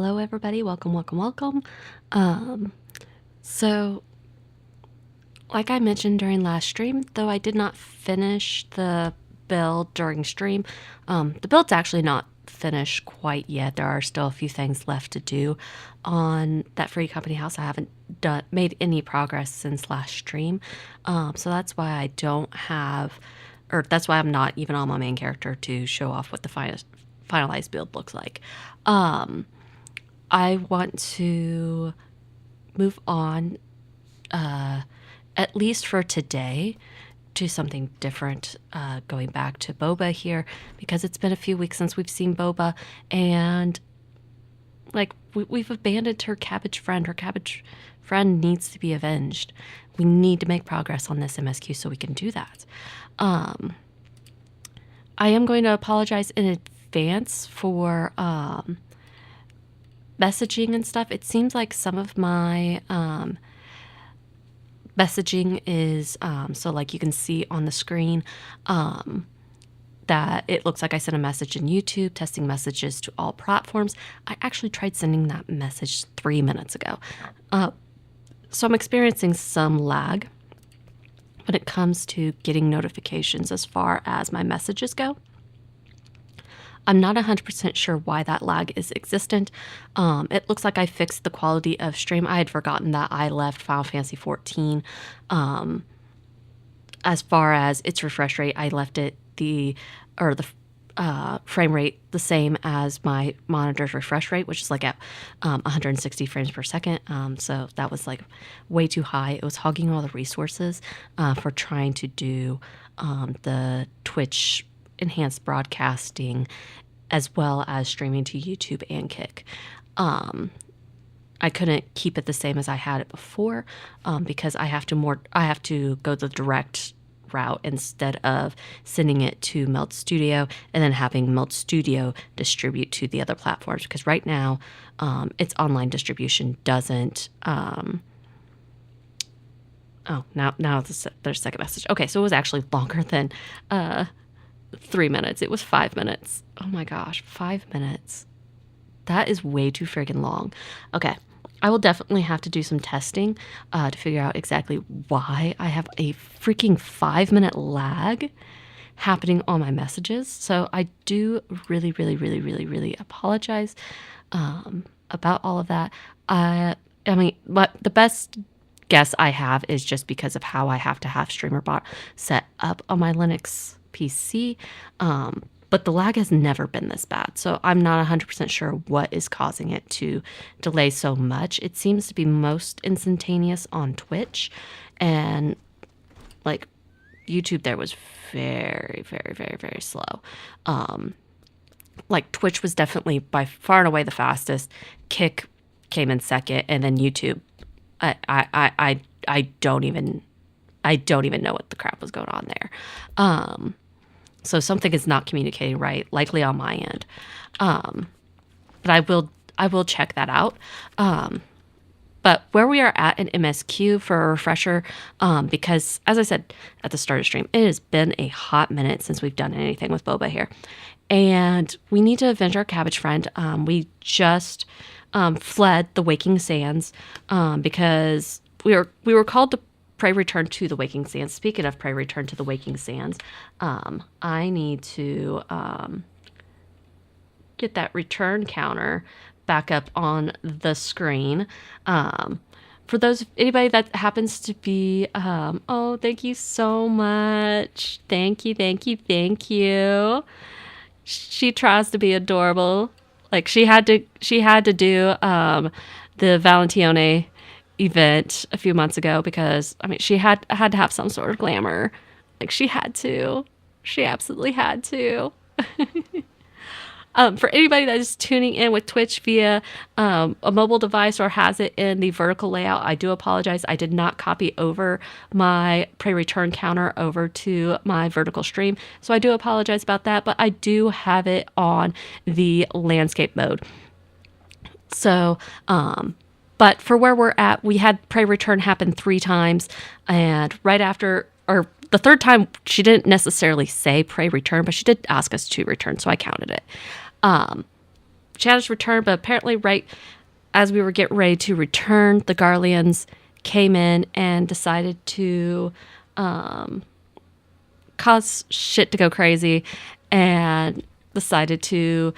Hello, everybody. Welcome, welcome, welcome. Um, so, like I mentioned during last stream, though I did not finish the build during stream, the build's actually not finished quite yet. There are still a few things left to do on that free company house. I haven't made any progress since last stream, so that's why I don't have, or that's why I'm not even on my main character to show off what the finalized build looks like. I want to move on, at least for today, to something different, going back to Boba here, because it's been a few weeks since we've seen Boba, and like we've abandoned her cabbage friend. Her cabbage friend needs to be avenged. We need to make progress on this MSQ so we can do that. I am going to apologize in advance for messaging and stuff. It seems like some of my messaging is so like you can see on the screen that it looks like I sent a message in YouTube testing messages to all platforms. I actually tried sending that message 3 minutes ago. So I'm experiencing some lag when it comes to getting notifications as far as my messages go. I'm not 100% sure why that lag is existent. It looks like I fixed the quality of stream. I had forgotten that I left Final Fantasy XIV. As far as its refresh rate, I left it the frame rate the same as my monitor's refresh rate, which is like at 160 frames per second. So that was like way too high. It was hogging all the resources for trying to do the Twitch enhanced broadcasting as well as streaming to YouTube and Kick. I couldn't keep it the same as I had it before because I have to go the direct route instead of sending it to Meld Studio and then having Meld Studio distribute to the other platforms, because right now its online distribution doesn't now there's a second message. Okay, so it was actually longer than 3 minutes. It was 5 minutes. Oh my gosh, 5 minutes. That is way too friggin' long. Okay, I will definitely have to do some testing to figure out exactly why I have a freaking 5-minute lag happening on my messages. So I do really, really, really, really, really apologize about all of that. I mean, but the best guess I have is just because of how I have to have StreamerBot set up on my Linux PC, but the lag has never been this bad, so I'm not 100% sure what is causing it to delay so much. It seems to be most instantaneous on Twitch, and like YouTube there was very, very, very, very slow. Like Twitch was definitely by far and away the fastest. Kick came in second, and then YouTube. I don't even know what the crap was going on there. So something is not communicating right, likely on my end. But I will check that out. But where we are at in MSQ for a refresher, because as I said at the start of stream, it has been a hot minute since we've done anything with Boba here. And we need to avenge our cabbage friend. We just fled the Waking Sands because we were called to pray return to the Waking Sands. Speaking of pray return to the Waking Sands, I need to get that return counter back up on the screen. For anybody that happens to be, oh, thank you so much. Thank you, thank you, thank you. She tries to be adorable. Like she had to do the Valentione event a few months ago because I mean she had to have some sort of glamour. Like she absolutely had to. For anybody that is tuning in with Twitch via a mobile device or has it in the vertical layout, I do apologize. I did not copy over my pray return counter over to my vertical stream, so I do apologize about that, but I do have it on the landscape mode. So but for where we're at, we had pray return happen 3 times, and right after, or the third time, she didn't necessarily say pray return, but she did ask us to return, so I counted it. Janice returned, but apparently right as we were getting ready to return, the Garleans came in and decided to cause shit to go crazy and decided to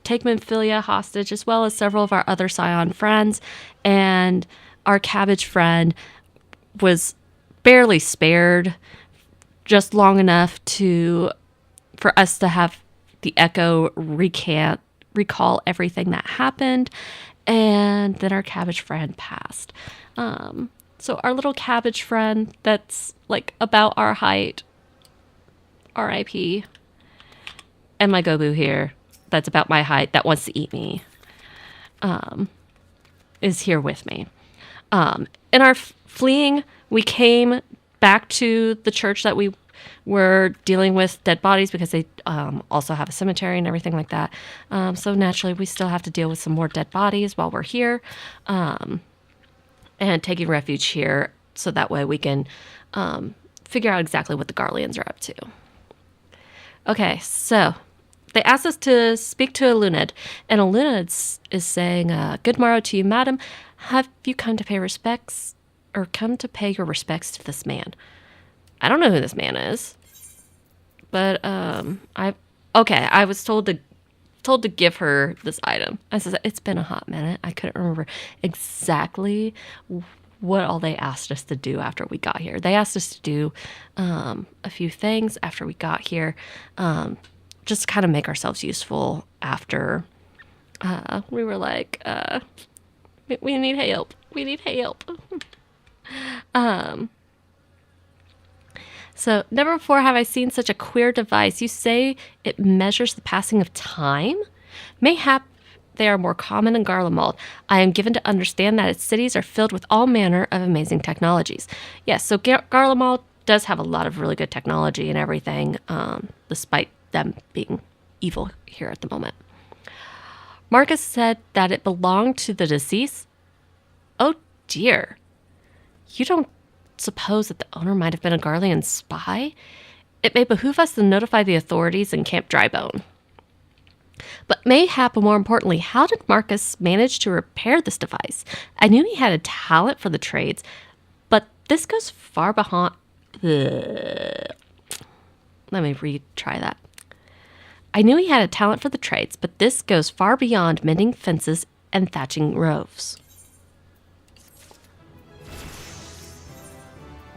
take Memphilia hostage, as well as several of our other Scion friends. And our cabbage friend was barely spared, just long enough for us to have the Echo recall everything that happened, and then our cabbage friend passed. So our little cabbage friend that's like about our height, R.I.P. And my Gobu here, that's about my height, that wants to eat me, is here with me. In our fleeing, we came back to the church that we were dealing with dead bodies, because they also have a cemetery and everything like that. So naturally, we still have to deal with some more dead bodies while we're here, and taking refuge here, so that way we can figure out exactly what the Garleans are up to. Okay, so they asked us to speak to Eluned, and Eluned is saying, "Good morrow to you, madam. Have you come to pay respects, or come to pay your respects to this man?" I don't know who this man is, but I was told to give her this item. I said, it's been a hot minute. I couldn't remember exactly what all they asked us to do after we got here. They asked us to do a few things after we got here, just to kind of make ourselves useful after we were like, we need help. We need help. So, never before have I seen such a queer device. You say it measures the passing of time? Mayhap they are more common in Garlemald. I am given to understand that its cities are filled with all manner of amazing technologies. Yes, so Garlemald does have a lot of really good technology and everything, despite them being evil here at the moment. Marcus said that it belonged to the deceased. Oh dear. You don't suppose that the owner might have been a Garlean spy? It may behoove us to notify the authorities in Camp Drybone. But mayhap, more importantly, how did Marcus manage to repair this device? I knew he had a talent for the trades, but this goes far behind... Let me retry that. I knew he had a talent for the trades, but this goes far beyond mending fences and thatching roofs.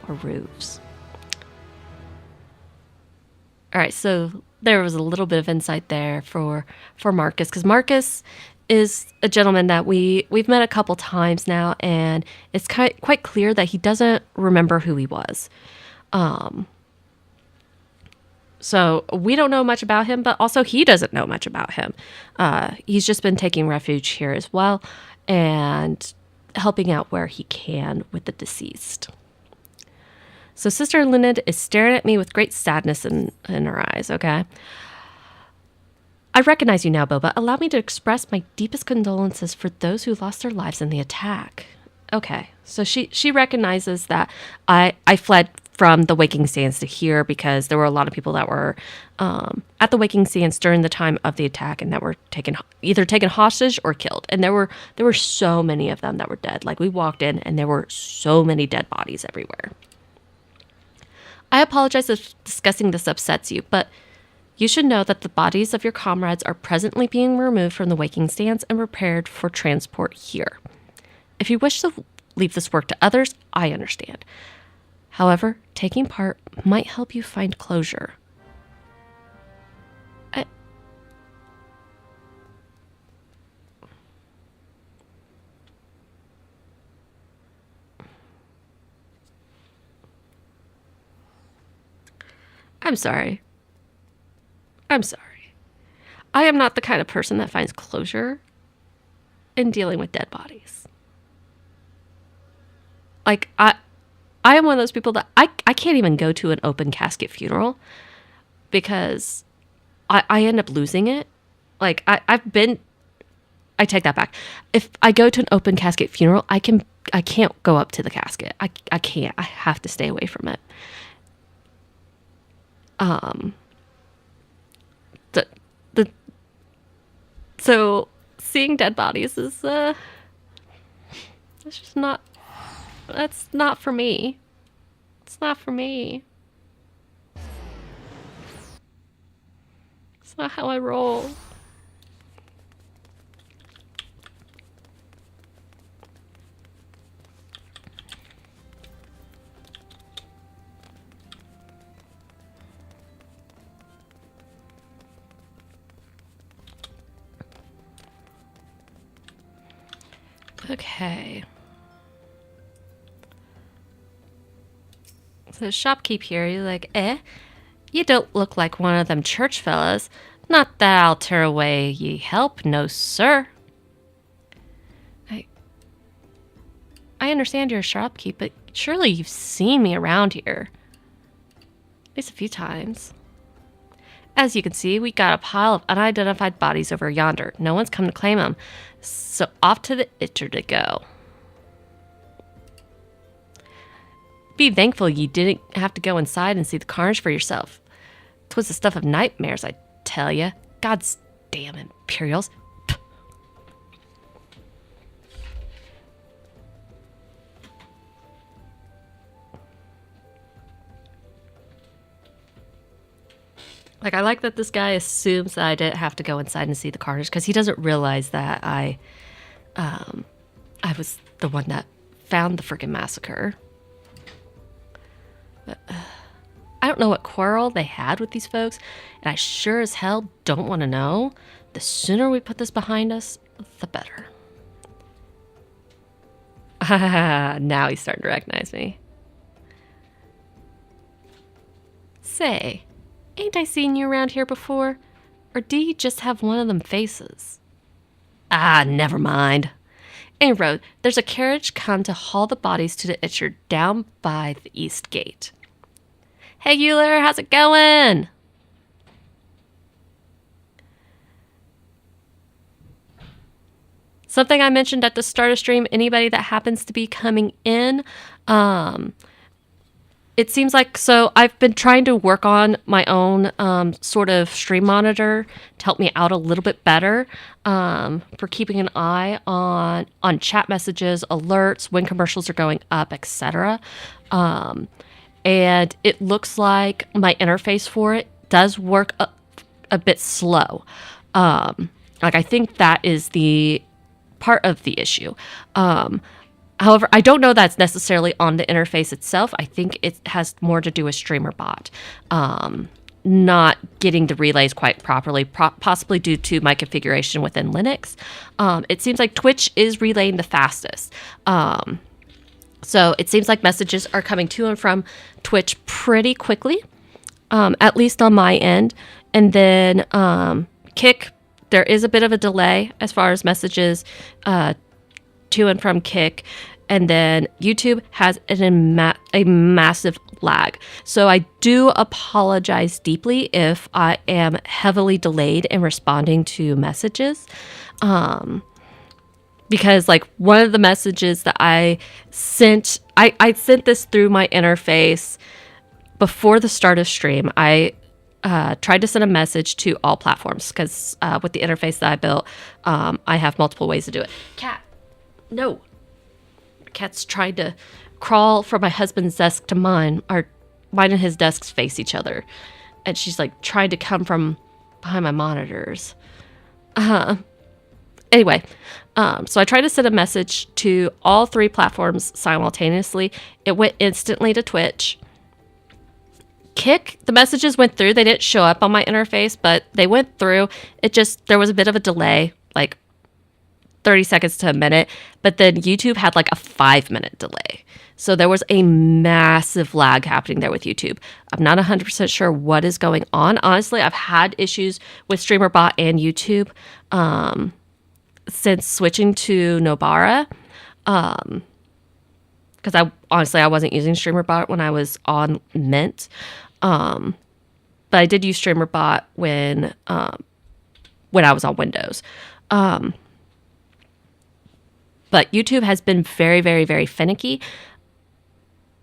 Or roofs. All right, so there was a little bit of insight there for Marcus, because Marcus is a gentleman that we've met a couple times now, and it's quite clear that he doesn't remember who he was. So we don't know much about him, but also he doesn't know much about him. He's just been taking refuge here as well and helping out where he can with the deceased. So Sister Linnet is staring at me with great sadness in her eyes, okay? I recognize you now, Boba. Allow me to express my deepest condolences for those who lost their lives in the attack. Okay, so she recognizes that I fled from the Waking Sands to here because there were a lot of people that were at the Waking Sands during the time of the attack and that were either taken hostage or killed. And there were so many of them that were dead. Like, we walked in and there were so many dead bodies everywhere. I apologize if discussing this upsets you, but you should know that the bodies of your comrades are presently being removed from the Waking Sands and prepared for transport here. If you wish to leave this work to others, I understand. However, taking part might help you find closure. I'm sorry. I'm sorry. I am not the kind of person that finds closure in dealing with dead bodies. Like, I am one of those people that I can't even go to an open casket funeral because I end up losing it. Like, I take that back. If I go to an open casket funeral, I can't go up to the casket. I can't. I have to stay away from it. So seeing dead bodies is it's just not. That's not for me. It's not for me. It's not how I roll. Okay. So the shopkeep here, you're like, you don't look like one of them church fellas. Not that I'll tear away ye help, no sir. I understand you're a shopkeep, but surely you've seen me around here. At least a few times. As you can see, we got a pile of unidentified bodies over yonder. No one's come to claim them. So off to the itcher to go. Be thankful you didn't have to go inside and see the carnage for yourself. 'Twas the stuff of nightmares, I tell ya. God's damn Imperials. Like, I like that this guy assumes that I didn't have to go inside and see the carnage because he doesn't realize that I was the one that found the freaking massacre. But I don't know what quarrel they had with these folks, and I sure as hell don't want to know. The sooner we put this behind us, the better. Now he's starting to recognize me. Say, ain't I seen you around here before? Or do you just have one of them faces? Ah, never mind. En road, there's a carriage come to haul the bodies to the itcher down by the east gate. Hey, Euler, how's it going? Something I mentioned at the start of stream, anybody that happens to be coming in, it seems like, so I've been trying to work on my own sort of stream monitor to help me out a little bit better for keeping an eye on chat messages, alerts, when commercials are going up, etc. And it looks like my interface for it does work a bit slow. Like, I think that is the part of the issue. However, I don't know that's necessarily on the interface itself. I think it has more to do with StreamerBot not getting the relays quite properly, possibly due to my configuration within Linux. It seems like Twitch is relaying the fastest. So it seems like messages are coming to and from Twitch pretty quickly, at least on my end. And then Kick, there is a bit of a delay as far as messages to and from Kick, and then YouTube has a massive lag. So I do apologize deeply if I am heavily delayed in responding to messages. Because like one of the messages that I sent, I sent this through my interface before the start of stream. I tried to send a message to all platforms because with the interface that I built, I have multiple ways to do it. Cat. No. Cat's tried to crawl from my husband's desk to mine. Mine and his desks face each other. And she's like trying to come from behind my monitors. Anyway, so I tried to send a message to all three platforms simultaneously. It went instantly to Twitch. Kick, the messages went through. They didn't show up on my interface, but they went through. There was a bit of a delay, like 30 seconds to a minute, but then YouTube had like a 5-minute delay. So there was a massive lag happening there with YouTube. I'm not 100% sure what is going on. Honestly, I've had issues with StreamerBot and YouTube since switching to Nobara. Because I wasn't using StreamerBot when I was on Mint. But I did use StreamerBot when I was on Windows. But YouTube has been very, very, very finicky.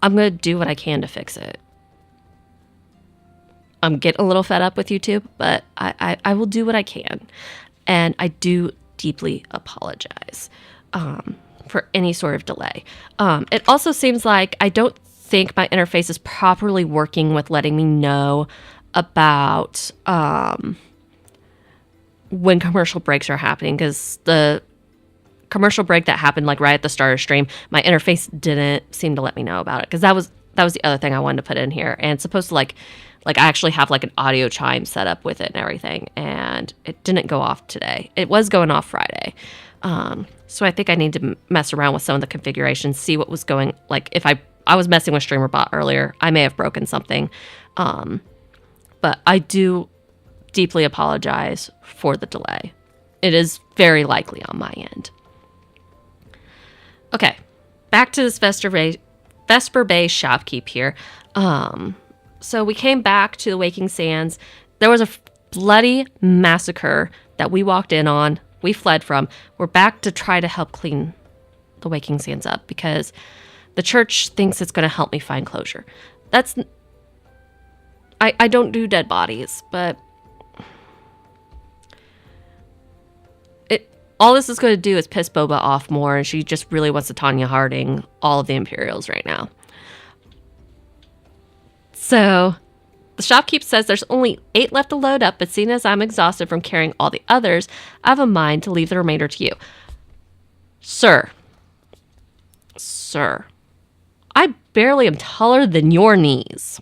I'm going to do what I can to fix it. I'm getting a little fed up with YouTube, but I will do what I can. And I do deeply apologize for any sort of delay. It also seems like I don't think my interface is properly working with letting me know about when commercial breaks are happening, because the commercial break that happened like right at the start of stream, my interface didn't seem to let me know about it, because that was the other thing I wanted to put in here. And it's supposed to like I actually have like an audio chime set up with it and everything, and it didn't go off today. It was going off Friday. So I think I need to mess around with some of the configurations, see what was going, like if I was messing with StreamerBot earlier, I may have broken something. But I do deeply apologize for the delay. It is very likely on my end. Okay, back to this Vesper Bay shopkeep here. So we came back to the Waking Sands. There was a bloody massacre that we walked in on. We fled from. We're back to try to help clean the Waking Sands up because the church thinks it's going to help me find closure. I don't do dead bodies, but all this is going to do is piss Boba off more, and she just really wants to Tanya Harding all of the Imperials right now. So the shopkeep says there's only 8 left to load up, but seeing as I'm exhausted from carrying all the others, I have a mind to leave the remainder to you. Sir, I barely am taller than your knees.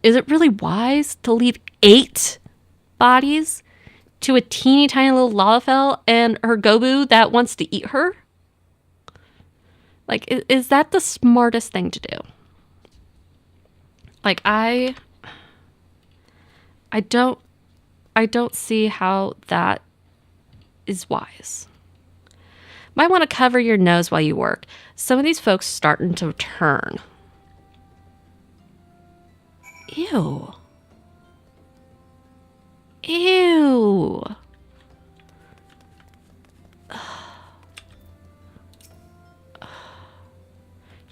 Is it really wise to leave 8 bodies to a teeny tiny little Lalafell and her Gobu that wants to eat her? Like, is that the smartest thing to do? Like, I don't see how that is wise. Might want to cover your nose while you work. Some of these folks starting to turn. Ew.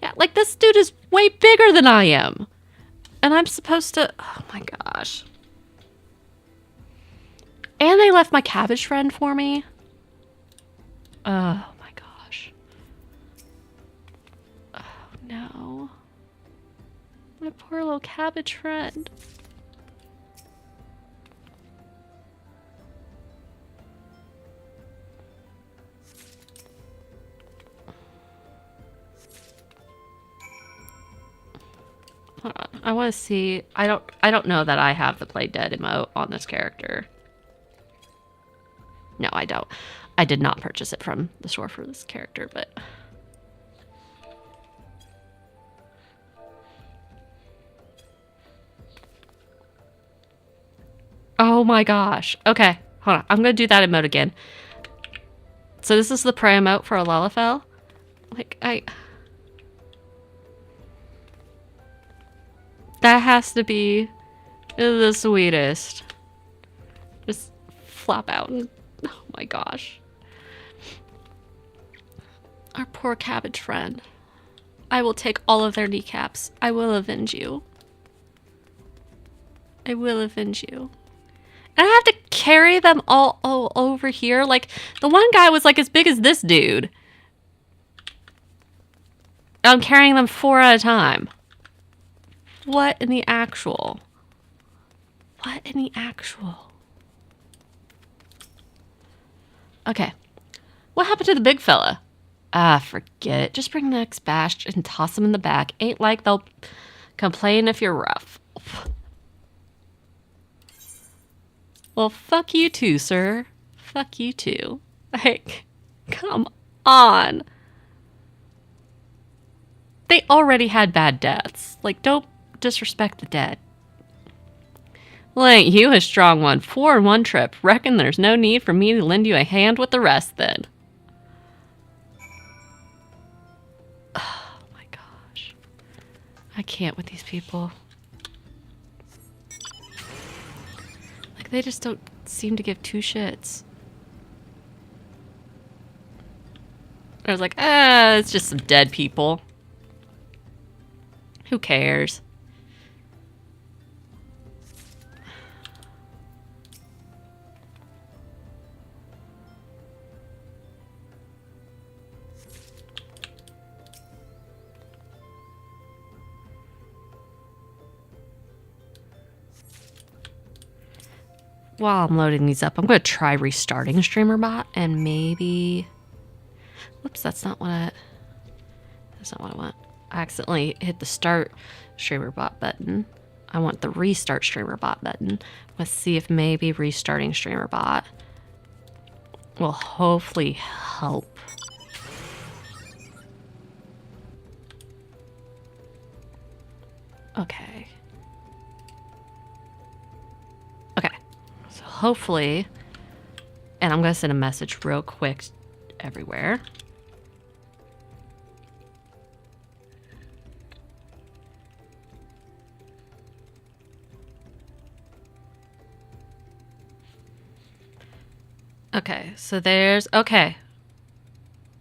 Yeah, like this dude is way bigger than I am. And I'm supposed to... Oh my gosh. And they left my cabbage friend for me. Oh my gosh. Oh no. My poor little cabbage friend. Hold on. I want to see. I don't know that I have the play dead emote on this character. No, I don't. I did not purchase it from the store for this character, but... Oh my gosh. Okay, hold on. I'm going to do that emote again. So this is the prey emote for a Lalafell. Like, that has to be the sweetest. Just flop out and... Oh my gosh. Our poor cabbage friend. I will take all of their kneecaps. I will avenge you. I will avenge you. And I have to carry them all over here. Like, the one guy was like as big as this dude. I'm carrying them 4 at a time. What in the actual? What in the actual? Okay. What happened to the big fella? Ah, forget it. Just bring the next bash and toss them in the back. Ain't like they'll complain if you're rough. Well, fuck you too, sir. Fuck you too. Like, come on. They already had bad deaths. Like, don't disrespect the dead. Well, ain't you a strong one? 4 in 1 trip. Reckon there's no need for me to lend you a hand with the rest then. Oh my gosh. I can't with these people. Like, they just don't seem to give 2 shits. I was like, it's just some dead people. Who cares? while I'm loading these up, I'm going to try restarting StreamerBot and maybe... Whoops, that's not what I want. I accidentally hit the start StreamerBot button. I want the restart StreamerBot button. Let's see if maybe restarting StreamerBot will hopefully help. Okay. Okay. So hopefully, and I'm going to send a message real quick everywhere. Okay, so there's, okay,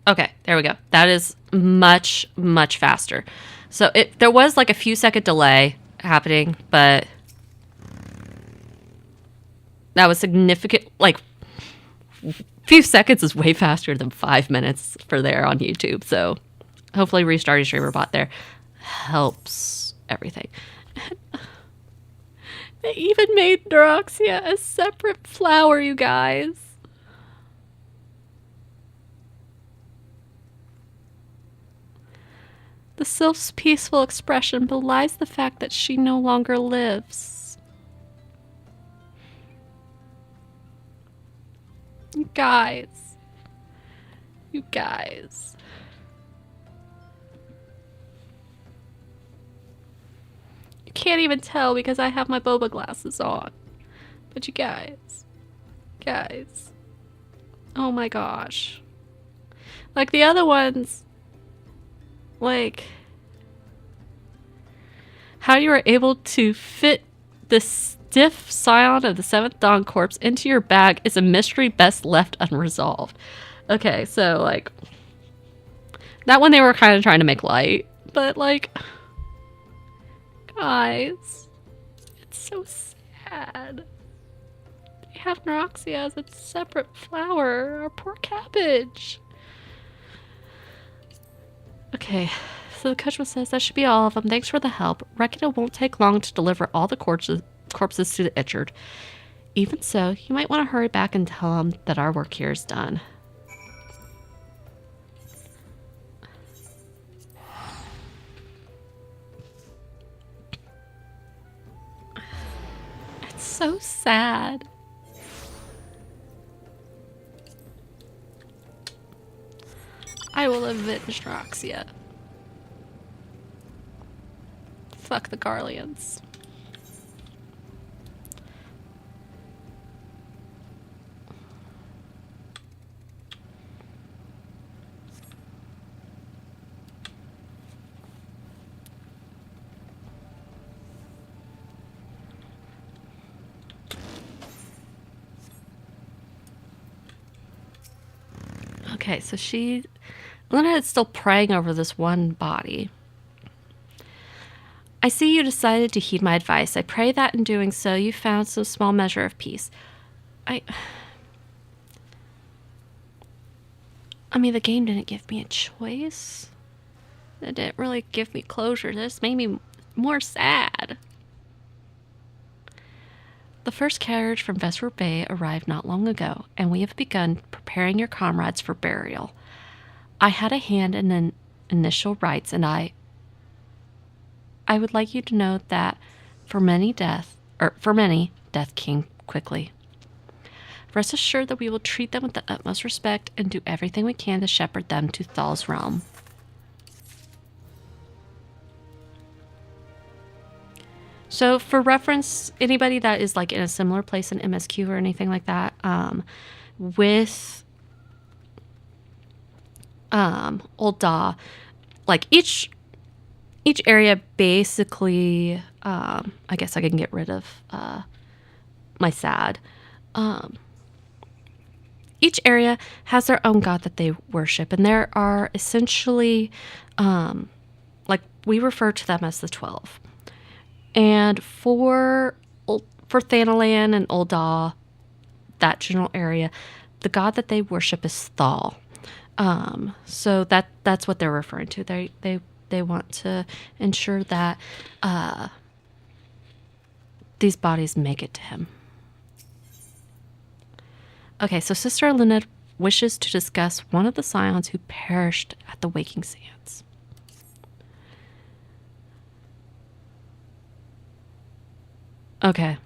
there we go. That is much, much faster. So there was like a few second delay happening, but that was significant. Like, few seconds is way faster than 5 minutes for there on YouTube. So hopefully restarting StreamerBot there helps everything. They even made Neuroxia a separate flower, you guys. The sylph's peaceful expression belies the fact that she no longer lives. You guys. You guys. You can't even tell because I have my Boba glasses on. But you guys. Guys. Oh my gosh. Like the other ones... Like, how you were able to fit the stiff scion of the 7th Dawn corpse into your bag is a mystery best left unresolved. Okay, so, like, that one they were kind of trying to make light, but, like, guys, it's so sad. They have Neuroxia as a separate flower. Our poor cabbage. Okay, so the coachman says that should be all of them. Thanks for the help. Reckon it won't take long to deliver all the corpses to the Itchard. Even so, you might want to hurry back and tell them that our work here is done. It's so sad. I will avenge Neuroxia. Fuck the Garleans. Okay, so Lena is still praying over this one body. I see you decided to heed my advice. I pray that in doing so, you found some small measure of peace. I mean, the game didn't give me a choice. It didn't really give me closure. This made me more sad. The first carriage from Vesper Bay arrived not long ago, and we have begun preparing your comrades for burial. I had a hand in the initial rites, and I would like you to know that for many, death came quickly. Rest assured that we will treat them with the utmost respect and do everything we can to shepherd them to Thal's realm. So for reference, anybody that is like in a similar place in MSQ or anything like that, with Old Da, like each area basically, I guess I can get rid of my sad. Each area has their own god that they worship, and there are essentially, like we refer to them as the 12. And for Thanalan and Ul'dah, that general area, the god that they worship is Thal. So that's what they're referring to. They want to ensure that these bodies make it to him. Okay, so Sister Lynette wishes to discuss one of the scions who perished at the Waking Sands. Okay,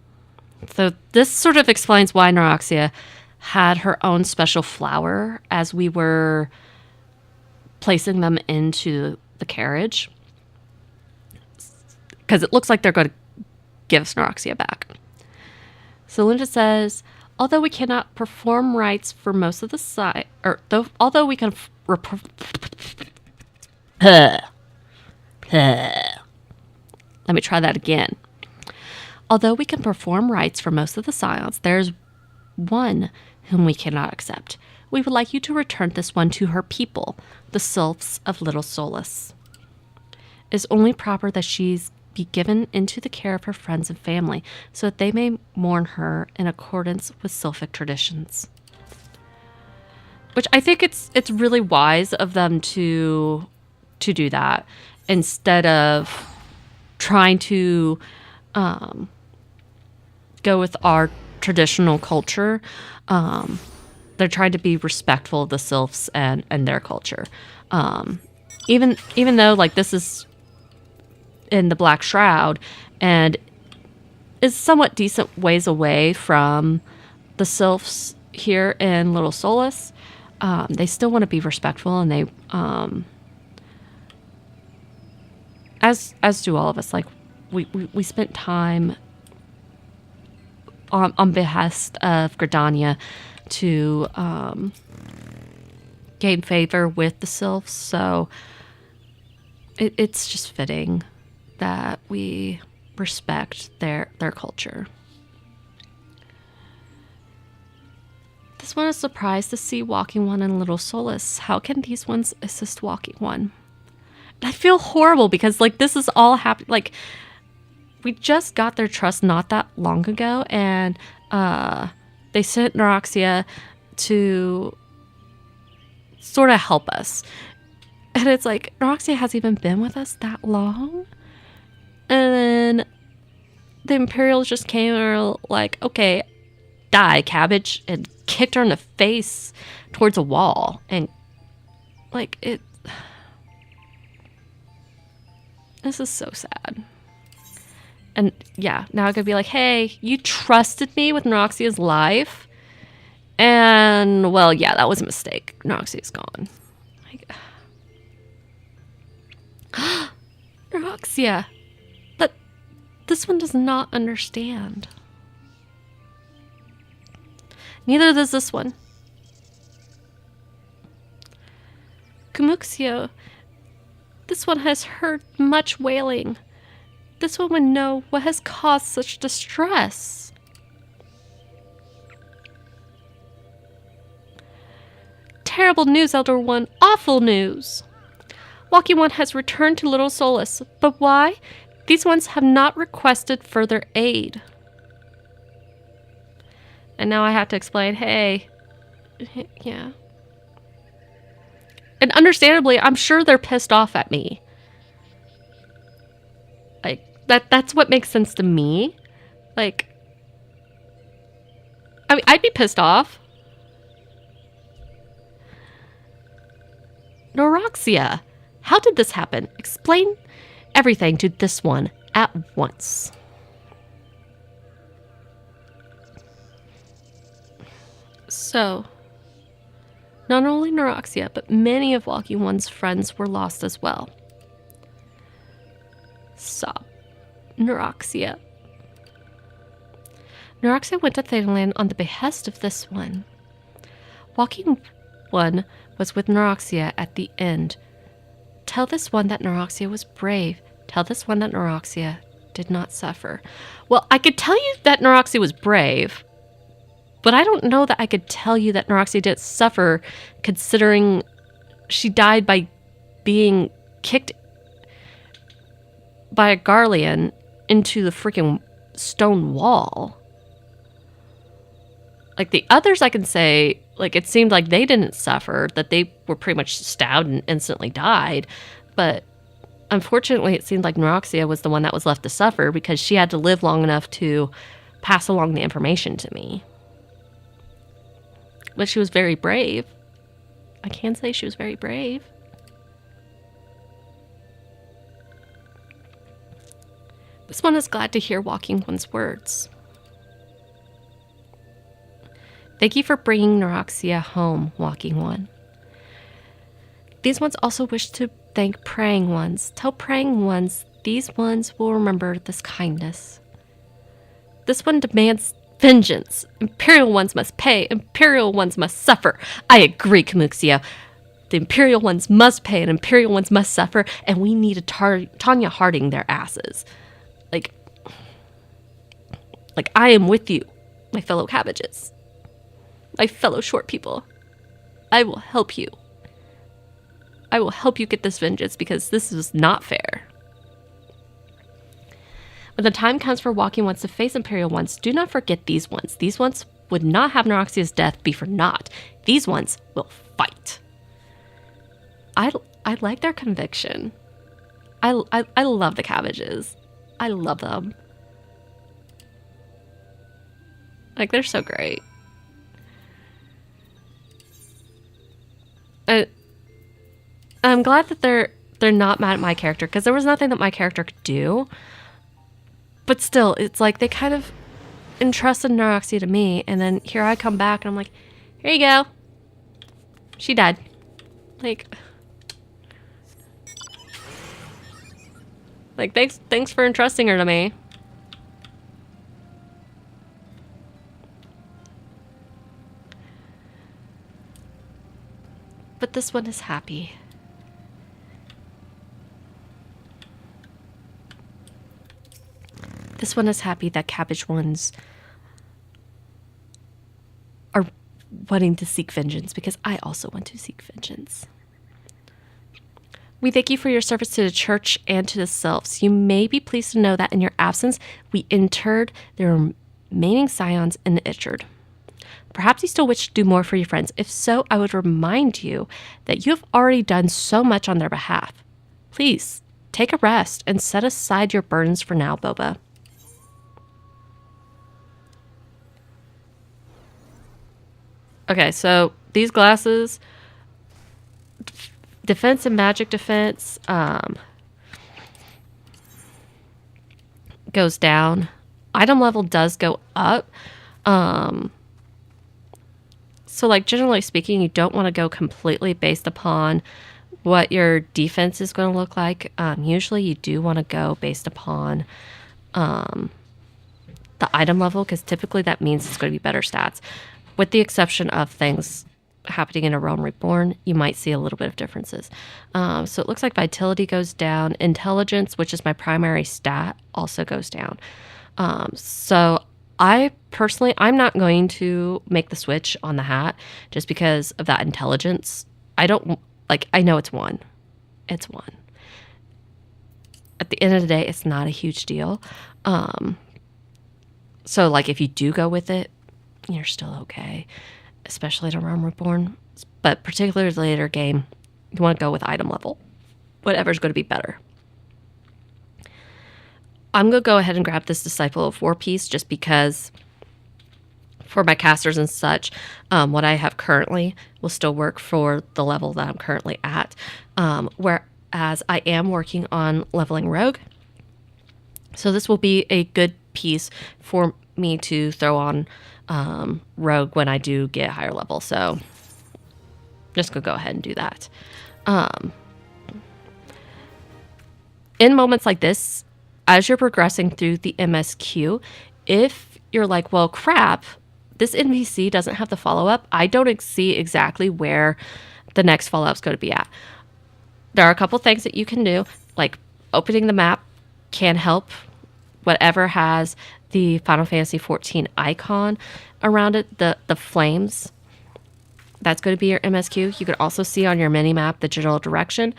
so this sort of explains why Neuroxia had her own special flower as we were placing them into the carriage. Because it looks like they're going to give us Neuroxia back. So Linda says, although we cannot perform rites for most of the although we can let me try that again. Although we can perform rites for most of the scions, there's one whom we cannot accept. We would like you to return this one to her people, the sylphs of Little Solace. It is only proper that she's be given into the care of her friends and family, so that they may mourn her in accordance with sylphic traditions. Which I think it's really wise of them to do that instead of trying to go with our traditional culture. They're trying to be respectful of the sylphs and their culture. Even though like this is in the Black Shroud and is somewhat decent ways away from the sylphs here in Little Solace, they still want to be respectful, and they as do all of us. Like we spent time on behest of Gridania to gain favor with the sylphs, so it's just fitting that we respect their culture. This one is surprised to see Walking One and Little Solace. How can these ones assist Walking One? And I feel horrible because like this is all happening. Like we just got their trust not that long ago, and they sent Neuroxia to sort of help us. And it's like, Neuroxia hasn't even been with us that long. And then the Imperials just came and were like, okay, die, cabbage, and kicked her in the face towards a wall. And like it, this is so sad. And yeah, now I could be like, hey, you trusted me with Neuroxia's life. And well, yeah, that was a mistake. Neuroxia's gone. Like, Neuroxia. But this one does not understand. Neither does this one. Kumuxio. This one has heard much wailing. This one would know what has caused such distress. Terrible news, Elder One. Awful news. Walking One has returned to Little Solace. But why? These ones have not requested further aid. And now I have to explain, hey, yeah. And understandably, I'm sure they're pissed off at me. Like, that's what makes sense to me. Like, I mean, I'd be pissed off. Neuroxia, how did this happen? Explain everything to this one at once. So, not only Neuroxia, but many of Walking One's friends were lost as well. Sob. Neuroxia. Neuroxia went to Thetaland on the behest of this one. Walking One was with Neuroxia at the end. Tell this one that Neuroxia was brave. Tell this one that Neuroxia did not suffer. Well, I could tell you that Neuroxia was brave, but I don't know that I could tell you that Neuroxia didn't suffer, considering she died by being kicked by a Garlean into the freaking stone wall. Like the others, I can say, like it seemed like they didn't suffer, that they were pretty much stabbed and instantly died. But unfortunately, it seemed like Neuroxia was the one that was left to suffer because she had to live long enough to pass along the information to me. But she was very brave. I can say she was very brave. This one is glad to hear Walking One's words. Thank you for bringing Neuroxia home, Walking One. These ones also wish to thank Praying Ones. Tell Praying Ones these ones will remember this kindness. This one demands vengeance. Imperial ones must pay. Imperial ones must suffer. I agree, Camuxio. The Imperial ones must pay and Imperial ones must suffer, and we need to Tanya Harding their asses. Like I am with you, my fellow cabbages. My fellow short people. I will help you. I will help you get this vengeance because this is not fair. When the time comes for Walking Ones to face Imperial Ones, do not forget these ones. These ones would not have Neuroxia's death be for naught. These ones will fight. I like their conviction. I love the cabbages. I love them. Like, they're so great. I'm glad that they're not mad at my character, because there was nothing that my character could do. But still, it's like they kind of entrusted Neuroxia to me, and then here I come back and I'm like, here you go. She died. Like thanks for entrusting her to me. But this one is happy. This one is happy that cabbage ones are wanting to seek vengeance, because I also want to seek vengeance. We thank you for your service to the church and to the selves. You may be pleased to know that in your absence, we interred the remaining scions in the Itchard. Perhaps you still wish to do more for your friends. If so, I would remind you that you have already done so much on their behalf. Please, take a rest and set aside your burdens for now, Boba. Okay, so these glasses, defense and magic defense, goes down. Item level does go up. So, like, generally speaking, you don't want to go completely based upon what your defense is going to look like. Usually you do want to go based upon the item level, because typically that means it's going to be better stats. With the exception of things happening in A Realm Reborn, you might see a little bit of differences. So it looks like vitality goes down. Intelligence, which is my primary stat, also goes down. So I personally, I'm not going to make the switch on the hat just because of that intelligence. I know it's one. It's one. At the end of the day, it's not a huge deal. So, like, if you do go with it, you're still okay, especially at A Realm Reborn. But particularly later game, you want to go with item level. Whatever's going to be better. I'm going to go ahead and grab this Disciple of War piece just because for my casters and such, what I have currently will still work for the level that I'm currently at. Whereas I am working on leveling Rogue. So this will be a good piece for me to throw on Rogue when I do get higher level. So just going to go ahead and do that. In moments like this, as you're progressing through the MSQ, if you're like, well, crap, this NPC doesn't have the follow-up, I don't see exactly where the next follow-up is going to be at. There are a couple things that you can do, like opening the map can help. Whatever has the Final Fantasy XIV icon around it, the flames, that's going to be your MSQ. You could also see on your mini-map the general direction.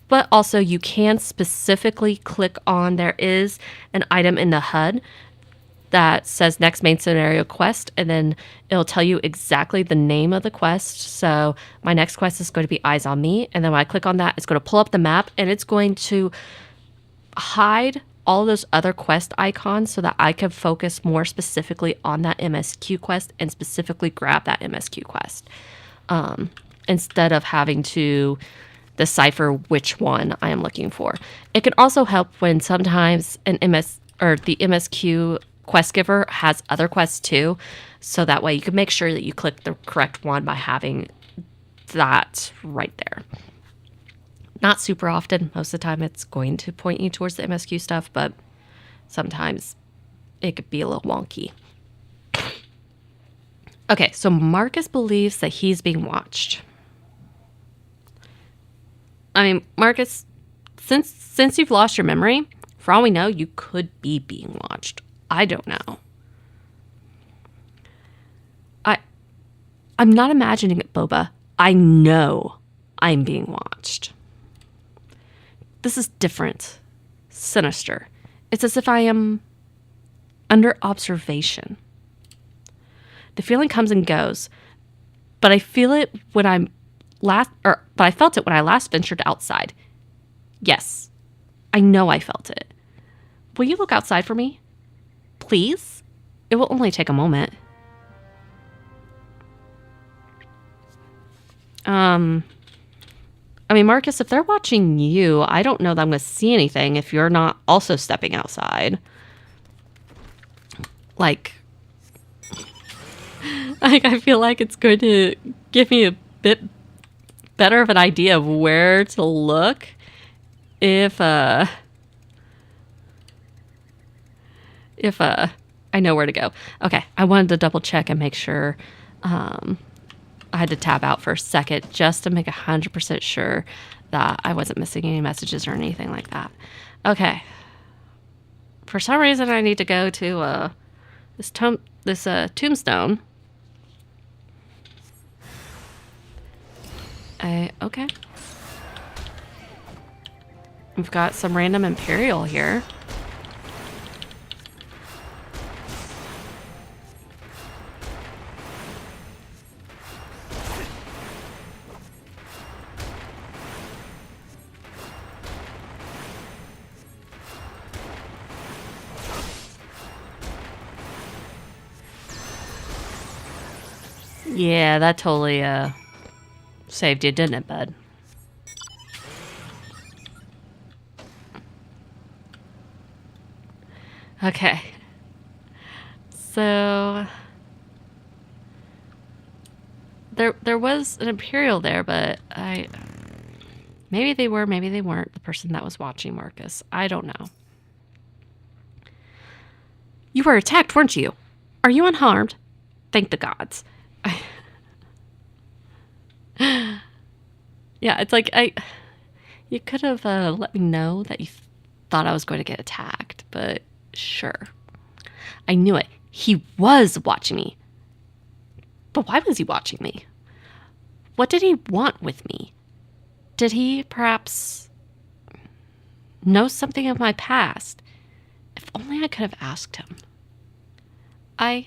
But also you can specifically click on, there is an item in the HUD that says next main scenario quest, and then it'll tell you exactly the name of the quest. So my next quest is going to be Eyes on Me. And then when I click on that, it's going to pull up the map and it's going to hide all those other quest icons so that I could focus more specifically on that MSQ quest and specifically grab that MSQ quest, instead of having to decipher which one I am looking for. It can also help when sometimes the MSQ quest giver has other quests too, so that way you can make sure that you click the correct one by having that right there. Not super often. Most of the time it's going to point you towards the MSQ stuff, but sometimes it could be a little wonky. Okay, so Marcus believes that he's being watched. I mean, Marcus, since you've lost your memory, for all we know, you could be being watched. I don't know. I'm not imagining it, Boba. I know I'm being watched. This is different. Sinister. It's as if I am under observation. The feeling comes and goes, but I feel it when but I felt it when I last ventured outside. Yes, I know I felt it. Will you look outside for me? Please? It will only take a moment. I mean, Marcus, if they're watching you, I don't know that I'm going to see anything if you're not also stepping outside. Like, I feel like it's going to give me a bit better of an idea of where to look if I know where to go. Okay, I wanted to double check and make sure. I had to tab out for a second just to make 100% sure that I wasn't missing any messages or anything like that. Okay. For some reason, I need to go to this tombstone. Okay. We've got some random Imperial here. Yeah, that totally saved you, didn't it, bud? Okay. So there was an Imperial there, but maybe they were, maybe they weren't the person that was watching Marcus. I don't know. You were attacked, weren't you? Are you unharmed? Thank the gods. Yeah, it's like you could have let me know that you thought I was going to get attacked, but sure. I knew it. He was watching me. But why was he watching me? What did he want with me? Did he perhaps know something of my past? If only I could have asked him. I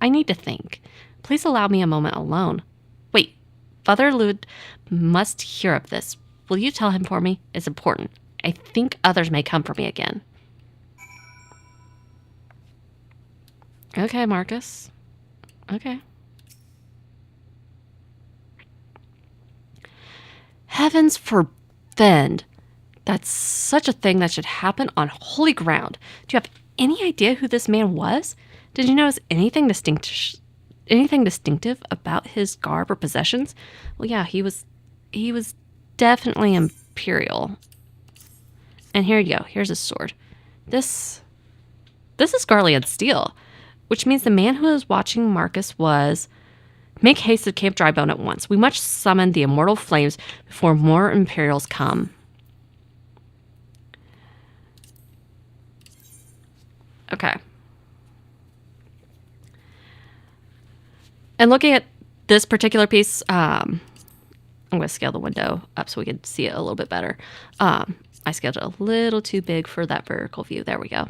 need to think. Please allow me a moment alone. Wait, Father Lud must hear of this. Will you tell him for me? It's important. I think others may come for me again. Okay, Marcus. Okay. Heavens forbid. That's such a thing that should happen on holy ground. Do you have any idea who this man was? Did you notice anything distinctive about his garb or possessions? Well, yeah, he was definitely imperial. And here you go. Here's his sword. This is Garlean steel, which means the man who was watching Marcus was... Make haste to Camp Drybone at once. We must summon the immortal flames before more Imperials come. Okay. And looking at this particular piece, I'm going to scale the window up so we can see it a little bit better. I scaled it a little too big for that vertical view. There we go.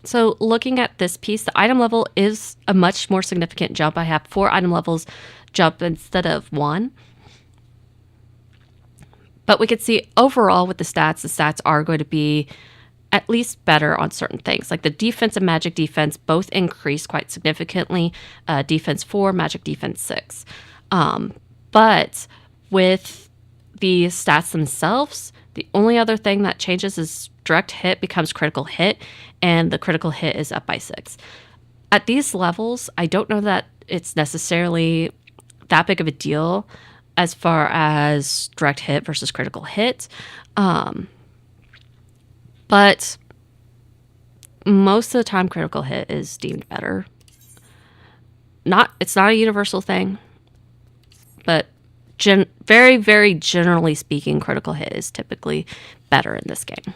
So looking at this piece, the item level is a much more significant jump. I have 4 item levels jump instead of 1. But we could see overall with the stats are going to be at least better on certain things. Like the defense and magic defense both increased quite significantly. Defense 4, magic defense 6. But with the stats themselves, the only other thing that changes is direct hit becomes critical hit, and the critical hit is up by 6. At these levels, I don't know that it's necessarily that big of a deal as far as direct hit versus critical hit. But most of the time, critical hit is deemed better. It's not a universal thing, but very, very generally speaking, critical hit is typically better in this game.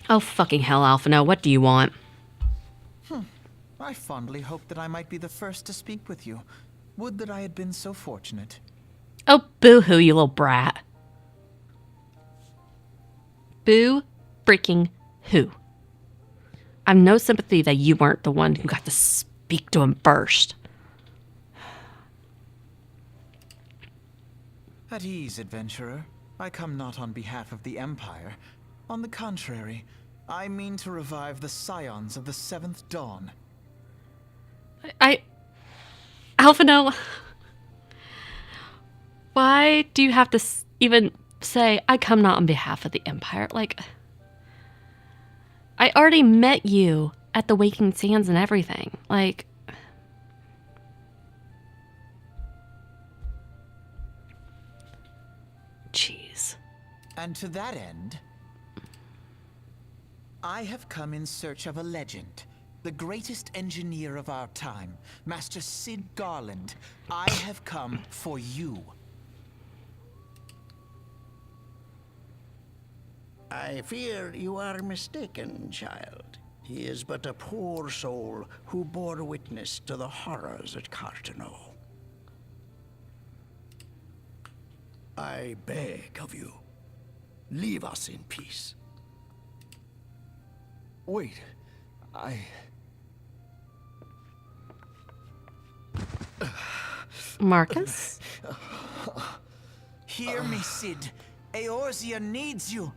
Oh, fucking hell, Alphino, what do you want? I fondly hoped that I might be the first to speak with you. Would that I had been so fortunate. Oh, boo-hoo, you little brat. Boo freaking who? I've no sympathy that you weren't the one who got to speak to him first. At ease, adventurer. I come not on behalf of the Empire. On the contrary, I mean to revive the scions of the 7th Dawn. Alphino, why do you have to even say, I come not on behalf of the Empire? Like, I already met you at the Waking Sands and everything. Like, jeez. And to that end, I have come in search of a legend. The greatest engineer of our time, Master Sid Garland. I have come for you. I fear you are mistaken, child. He is but a poor soul who bore witness to the horrors at Cartano. I beg of you, leave us in peace. Wait, Marcus? Hear me, Sid. Eorzea needs you.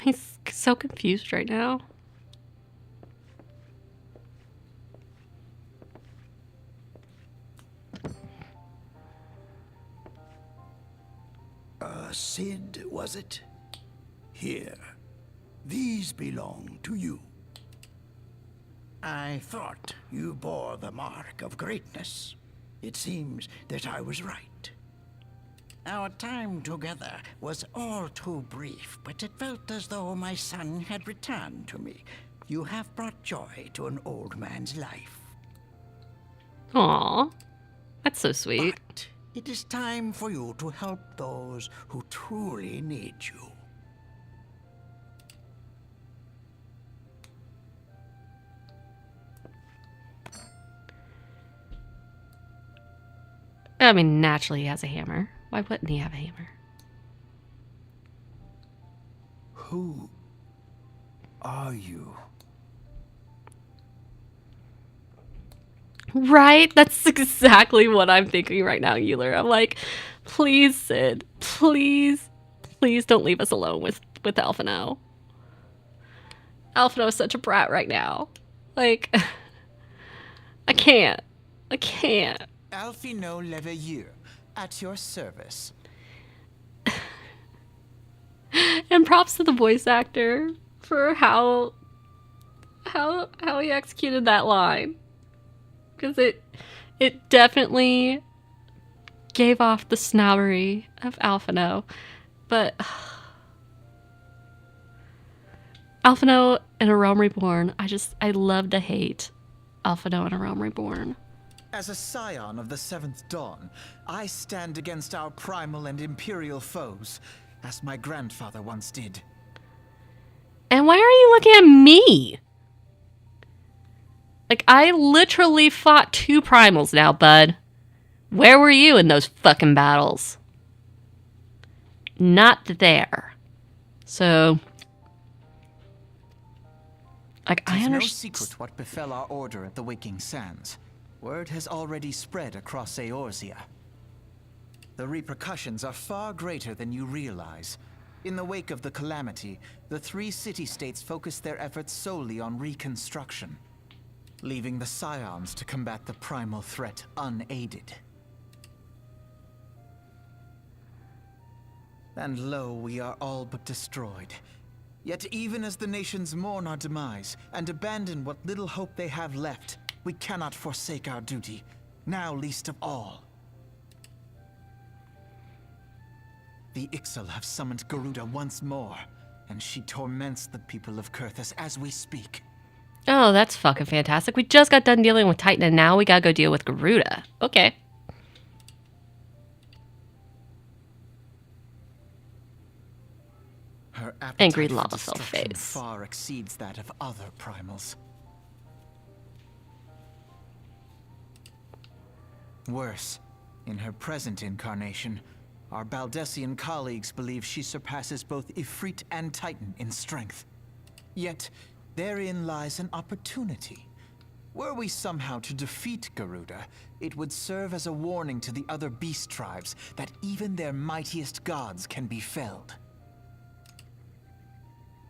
He's so confused right now. Sid, was it? Here. These belong to you. I thought you bore the mark of greatness. It seems that I was right. Our time together was all too brief, but it felt as though my son had returned to me. You have brought joy to an old man's life. Aw, that's so sweet. But it is time for you to help those who truly need you. I mean, naturally he has a hammer. Why wouldn't he have a hammer? Who are you? Right? That's exactly what I'm thinking right now, Euler. I'm like, please, Sid. Please, please don't leave us alone with Alphino. Alphino is such a brat right now. Like, I can't. Alphino Leveilleur, at your service. And props to the voice actor for how he executed that line. Because it definitely gave off the snobbery of Alphino. But Alphino in A Realm Reborn, I love to hate Alphino in A Realm Reborn. As a scion of the Seventh Dawn, I stand against our primal and imperial foes, as my grandfather once did. And why are you looking at me? Like, I literally fought 2 primals now, bud. Where were you in those fucking battles? Not there. So, like, I It's no understand. secret what befell our order at the Waking Sands. Word has already spread across Eorzea. The repercussions are far greater than you realize. In the wake of the calamity, the 3 city-states focused their efforts solely on reconstruction, leaving the Scions to combat the primal threat unaided. And lo, we are all but destroyed. Yet even as the nations mourn our demise and abandon what little hope they have left, we cannot forsake our duty, now least of all. The Ixal have summoned Garuda once more, and she torments the people of Kurthus as we speak. Oh, that's fucking fantastic. We just got done dealing with Titan, and now we gotta go deal with Garuda. Okay. Her appetite Angry for lava destruction face. far exceeds that of other primals. Worse, in her present incarnation, our Baldessian colleagues believe she surpasses both Ifrit and Titan in strength. Yet, therein lies an opportunity. Were we somehow to defeat Garuda, it would serve as a warning to the other beast tribes that even their mightiest gods can be felled.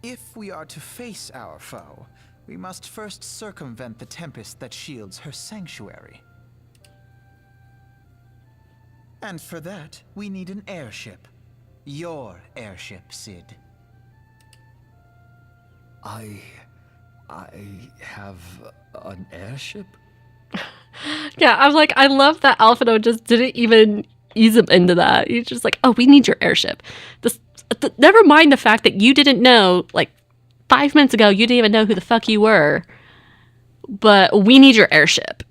If we are to face our foe, we must first circumvent the tempest that shields her sanctuary. And for that, we need an airship. Your airship, Sid. I have an airship? Yeah, I'm like, I love that Alphino just didn't even ease him into that. He's just like, oh, we need your airship. Never mind the fact that you didn't know, like, 5 minutes ago, you didn't even know who the fuck you were. But we need your airship.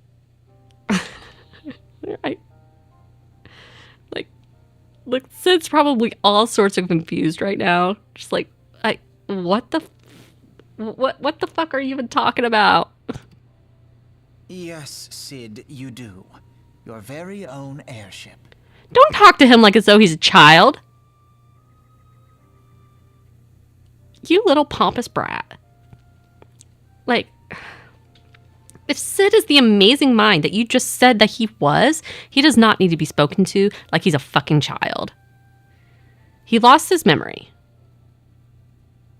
Like, Sid's probably all sorts of confused right now. Just like, what the fuck are you even talking about? Yes, Sid, you do. Your very own airship. Don't talk to him like as though he's a child. You little pompous brat. Like, if Sid is the amazing mind that you just said that he was, he does not need to be spoken to like he's a fucking child. He lost his memory.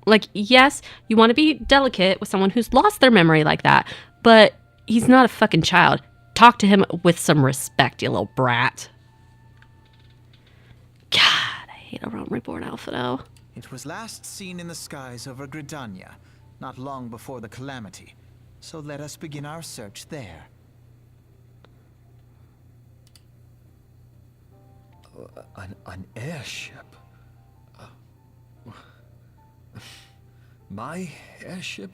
Like, yes, you want to be delicate with someone who's lost their memory like that, but he's not a fucking child. Talk to him with some respect, you little brat. God, I hate a Realm Reborn Alphino. It was last seen in the skies over Gridania, not long before the calamity. So let us begin our search there. An airship? My airship?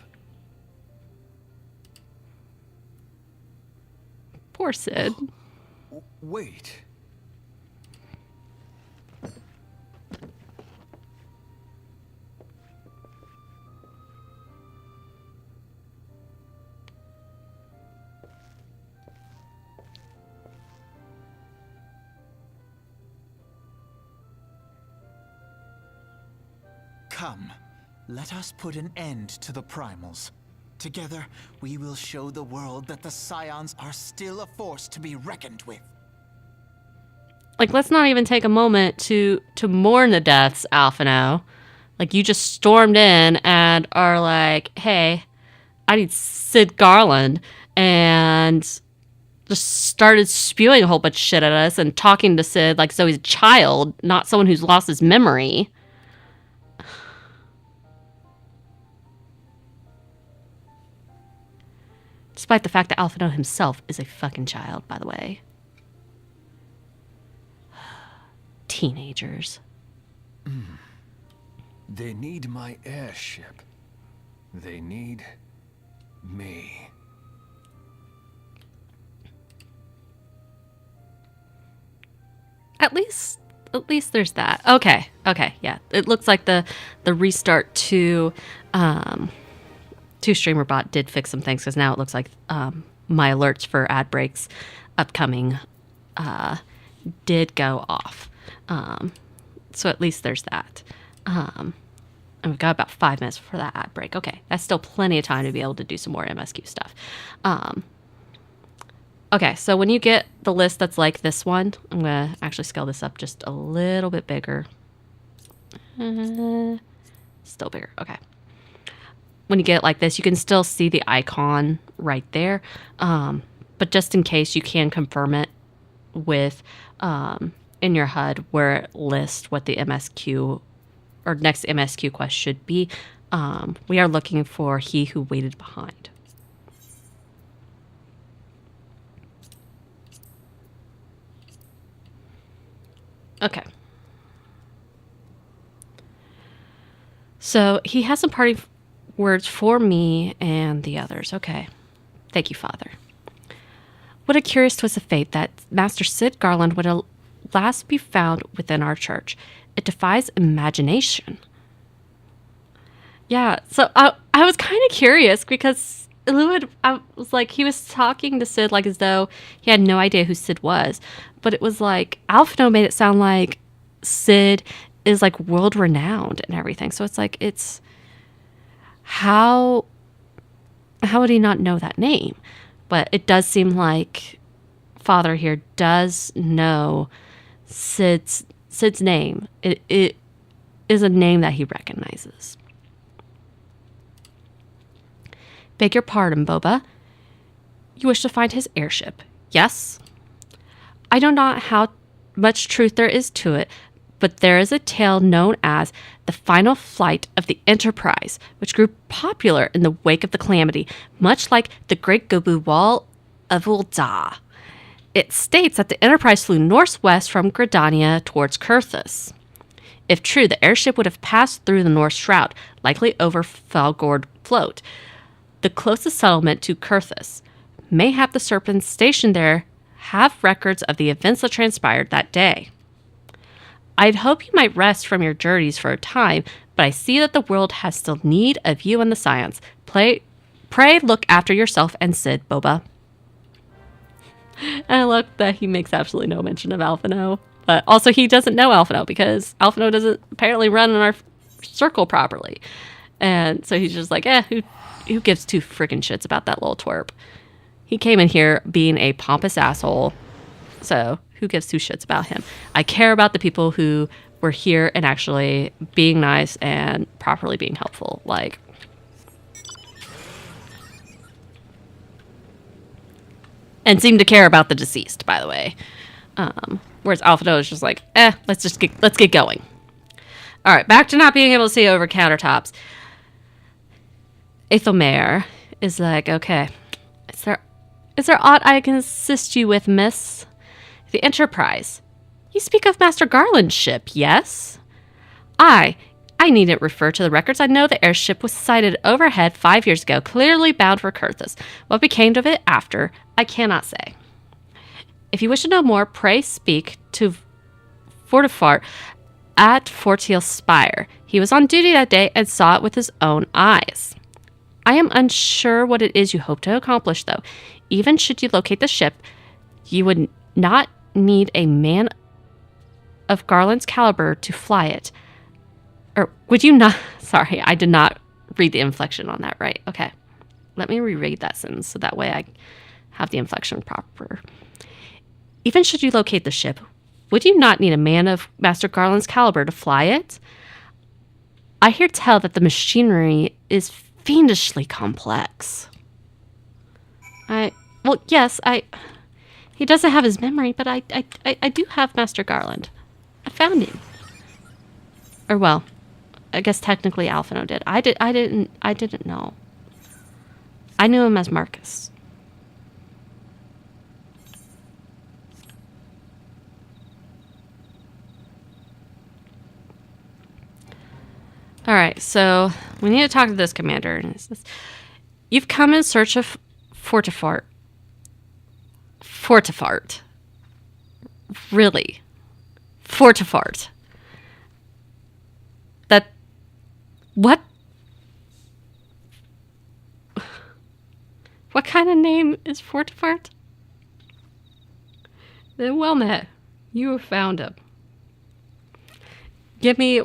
Poor Sid. Wait. Come, let us put an end to the primals. Together, we will show the world that the Scions are still a force to be reckoned with. Like, let's not even take a moment to mourn the deaths, Alphino. Like, you just stormed in and are like, hey, I need Sid Garland, and just started spewing a whole bunch of shit at us and talking to Sid like so he's a child, not someone who's lost his memory. Despite the fact that Alphino himself is a fucking child, by the way. Teenagers. They need my airship. They need me. At least there's that. Okay, yeah. It looks like the restart to streamer bot did fix some things, because now it looks like my alerts for ad breaks upcoming did go off. So at least there's that. And we've got about 5 minutes for that ad break. Okay, that's still plenty of time to be able to do some more MSQ stuff. Okay, so when you get the list that's like this one, I'm going to actually scale this up just a little bit bigger. Still bigger, okay. When you get it like this, you can still see the icon right there. But just in case, you can confirm it with in your HUD where it lists what the MSQ or next MSQ quest should be. We are looking for He Who Waited Behind. Okay. So he has some party words for me and the others. Okay. Thank you, Father. What a curious twist of fate that Master Sid Garland would at last be found within our church. It defies imagination. Yeah, so I was kind of curious because I was like, he was talking to Sid like as though he had no idea who Sid was. But it was like, Alphino made it sound like Sid is like world renowned and everything. So it's like, how would he not know that name? But it does seem like Father here does know Sid's name. It is a name that he recognizes. Beg your pardon, Boba. You wish to find his airship, yes? I don't know how much truth there is to it, but there is a tale known as the final flight of the Enterprise, which grew popular in the wake of the calamity, much like the Great Gobu Wall of Ul'dah. It states that the Enterprise flew northwest from Gridania towards Kurthus. If true, the airship would have passed through the North Shroud, likely over Falgord Float, the closest settlement to Kurthus. Mayhap the Serpents stationed there have records of the events that transpired that day. I'd hope you might rest from your journeys for a time, but I see that the world has still need of you and the science. Pray look after yourself and Sid, Boba. And I love that he makes absolutely no mention of Alphino. But also he doesn't know Alphino because Alphino doesn't apparently run in our circle properly. And so he's just like, who gives two freaking shits about that little twerp? He came in here being a pompous asshole. So who gives two shits about him? I care about the people who were here and actually being nice and properly being helpful. Like, and seem to care about the deceased, by the way. Whereas Alphino is just like, let's get going. All right, back to not being able to see over countertops. Aethelmare is like, okay, is there aught I can assist you with, miss? The Enterprise. You speak of Master Garland's ship, yes? I needn't refer to the records. I know the airship was sighted overhead 5 years ago, clearly bound for Kurthus. What became of it after, I cannot say. If you wish to know more, pray speak to Fortifart at Fortiel Spire. He was on duty that day and saw it with his own eyes. I am unsure what it is you hope to accomplish, though. Even should you locate the ship, you would not need a man of Garland's caliber to fly it. Or would you not? Sorry, I did not read the inflection on that right. Okay, let me reread that sentence so that way I have the inflection proper. Even should you locate the ship, would you not need a man of Master Garland's caliber to fly it? I hear tell that the machinery is fiendishly complex. He doesn't have his memory, but I do have Master Garland. I found him. Or well, I guess technically Alphino did. I didn't know. I knew him as Marcus. All right, so we need to talk to this commander. And it says, you've come in search of Fortifart. Really? Fortifart. That... What? What kind of name is Fortifart? Then well met. You have found him. Give me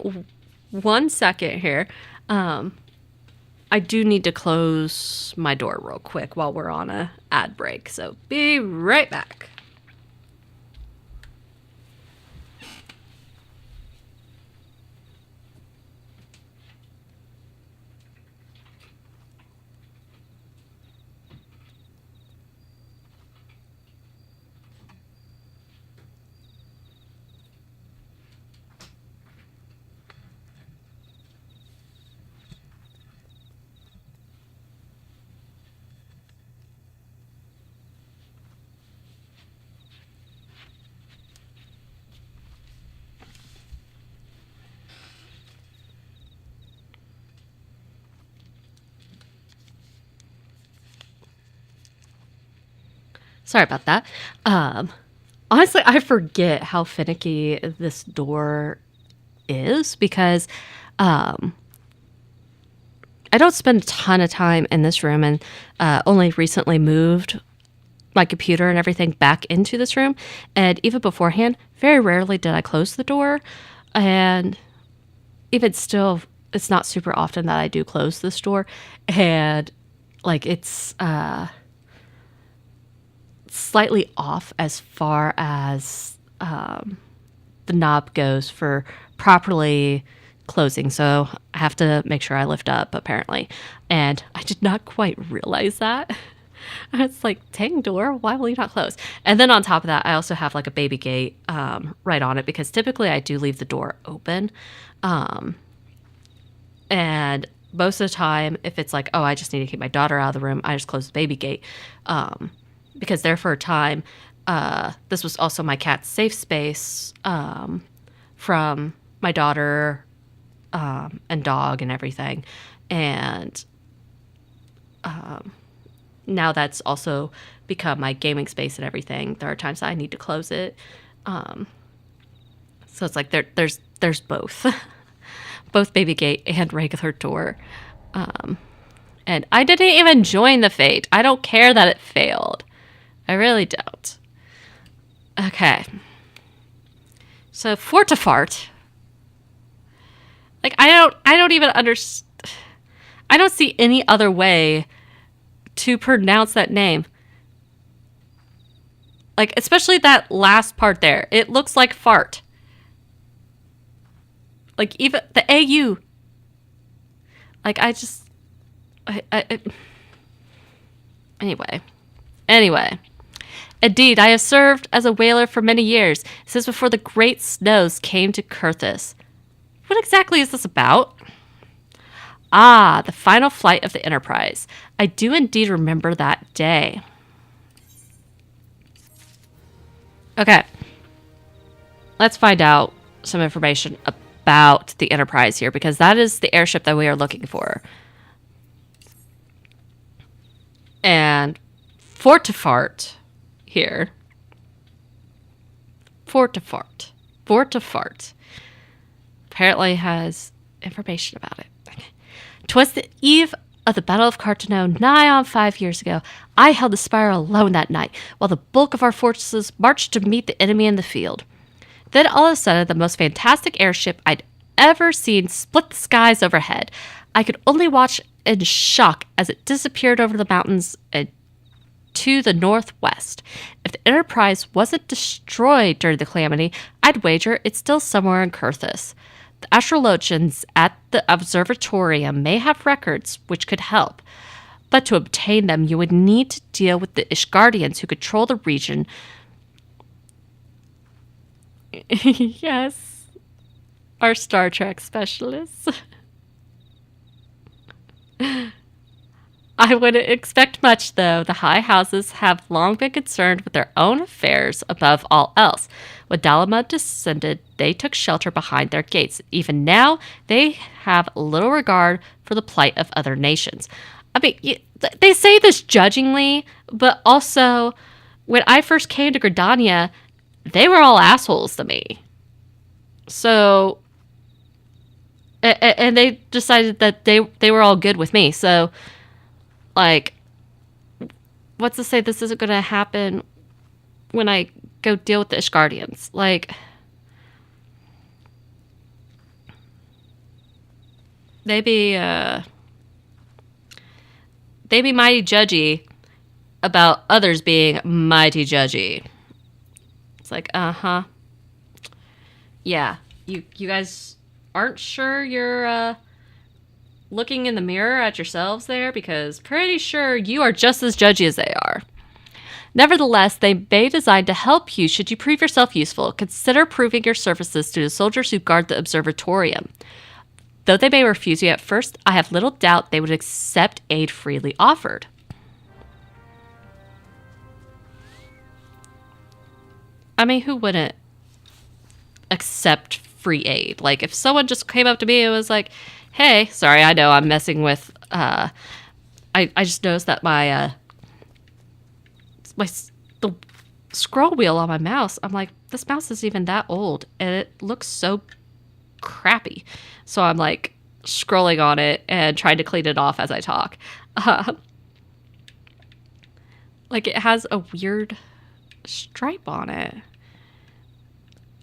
1 second here. I do need to close my door real quick while we're on a ad break. So be right back. Sorry about that. Honestly, I forget how finicky this door is because I don't spend a ton of time in this room and only recently moved my computer and everything back into this room. And even beforehand, very rarely did I close the door. And even still, it's not super often that I do close this door. And like it's... slightly off as far as the knob goes for properly closing. So I have to make sure I lift up, apparently. And I did not quite realize that. I was like, dang door, why will you not close? And then on top of that, I also have like a baby gate right on it because typically I do leave the door open. And most of the time, if it's like, oh, I just need to keep my daughter out of the room, I just close the baby gate. Because there for a time, this was also my cat's safe space from my daughter and dog and everything. And now that's also become my gaming space and everything. There are times that I need to close it. So it's like there's both. Both baby gate and regular door. And I didn't even join the fate. I don't care that it failed. I really don't. Okay. So Fortifart. Like I don't even understand. I don't see any other way to pronounce that name. Like especially that last part there. It looks like fart. Like even the AU. Like I Anyway. Indeed, I have served as a whaler for many years, since before the great snows came to Kurthus. What exactly is this about? Ah, the final flight of the Enterprise. I do indeed remember that day. Okay. Let's find out some information about the Enterprise here, because that is the airship that we are looking for. And Fortifart here. Fortifart. Apparently has information about it. 'Twas the eve of the Battle of Cartano, nigh on 5 years ago. I held the spire alone that night, while the bulk of our forces marched to meet the enemy in the field. Then all of a sudden, the most fantastic airship I'd ever seen split the skies overhead. I could only watch in shock as it disappeared over the mountains and to the northwest. If the Enterprise wasn't destroyed during the calamity, I'd wager it's still somewhere in Kurthus. The astrologians at the observatorium may have records which could help, but to obtain them you would need to deal with the Ishgardians who control the region. Yes, our Star Trek specialists. I wouldn't expect much, though. The high houses have long been concerned with their own affairs above all else. When Dalama descended, they took shelter behind their gates. Even now, they have little regard for the plight of other nations. I mean, they say this judgingly, but also, when I first came to Gridania, they were all assholes to me. So, and they decided that they were all good with me. So, like, what's to say this isn't going to happen when I go deal with the Ishgardians? Like, they be mighty judgy about others being mighty judgy. It's like, yeah, you guys aren't sure you're looking in the mirror at yourselves there, because pretty sure you are just as judgy as they are. Nevertheless, they may decide to help you should you prove yourself useful. Consider proving your services to the soldiers who guard the observatorium. Though they may refuse you at first, I have little doubt they would accept aid freely offered. I mean, who wouldn't accept free aid? Like, if someone just came up to me and was like, hey, sorry, I know I'm messing with, I just noticed that the scroll wheel on my mouse, I'm like, this mouse isn't even that old, and it looks so crappy. So I'm like scrolling on it and trying to clean it off as I talk. Like, it has a weird stripe on it.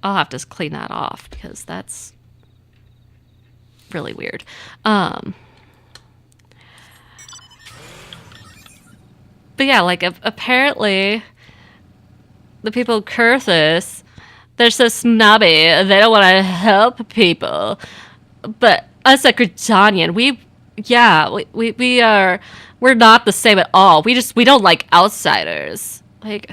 I'll have to clean that off because that's really weird. But yeah, like, apparently the people of Kurthus, they're so snobby. They don't want to help people. But us at Gridanian, we're not the same at all. We don't like outsiders. Like,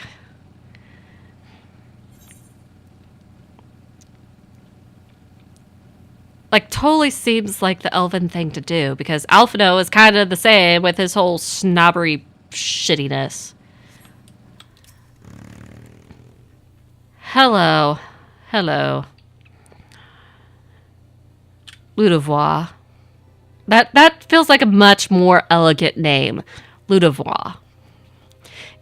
totally seems like the elven thing to do, because Alphino is kind of the same with his whole snobbery shittiness. Hello. Ludovois. That feels like a much more elegant name. Ludovois.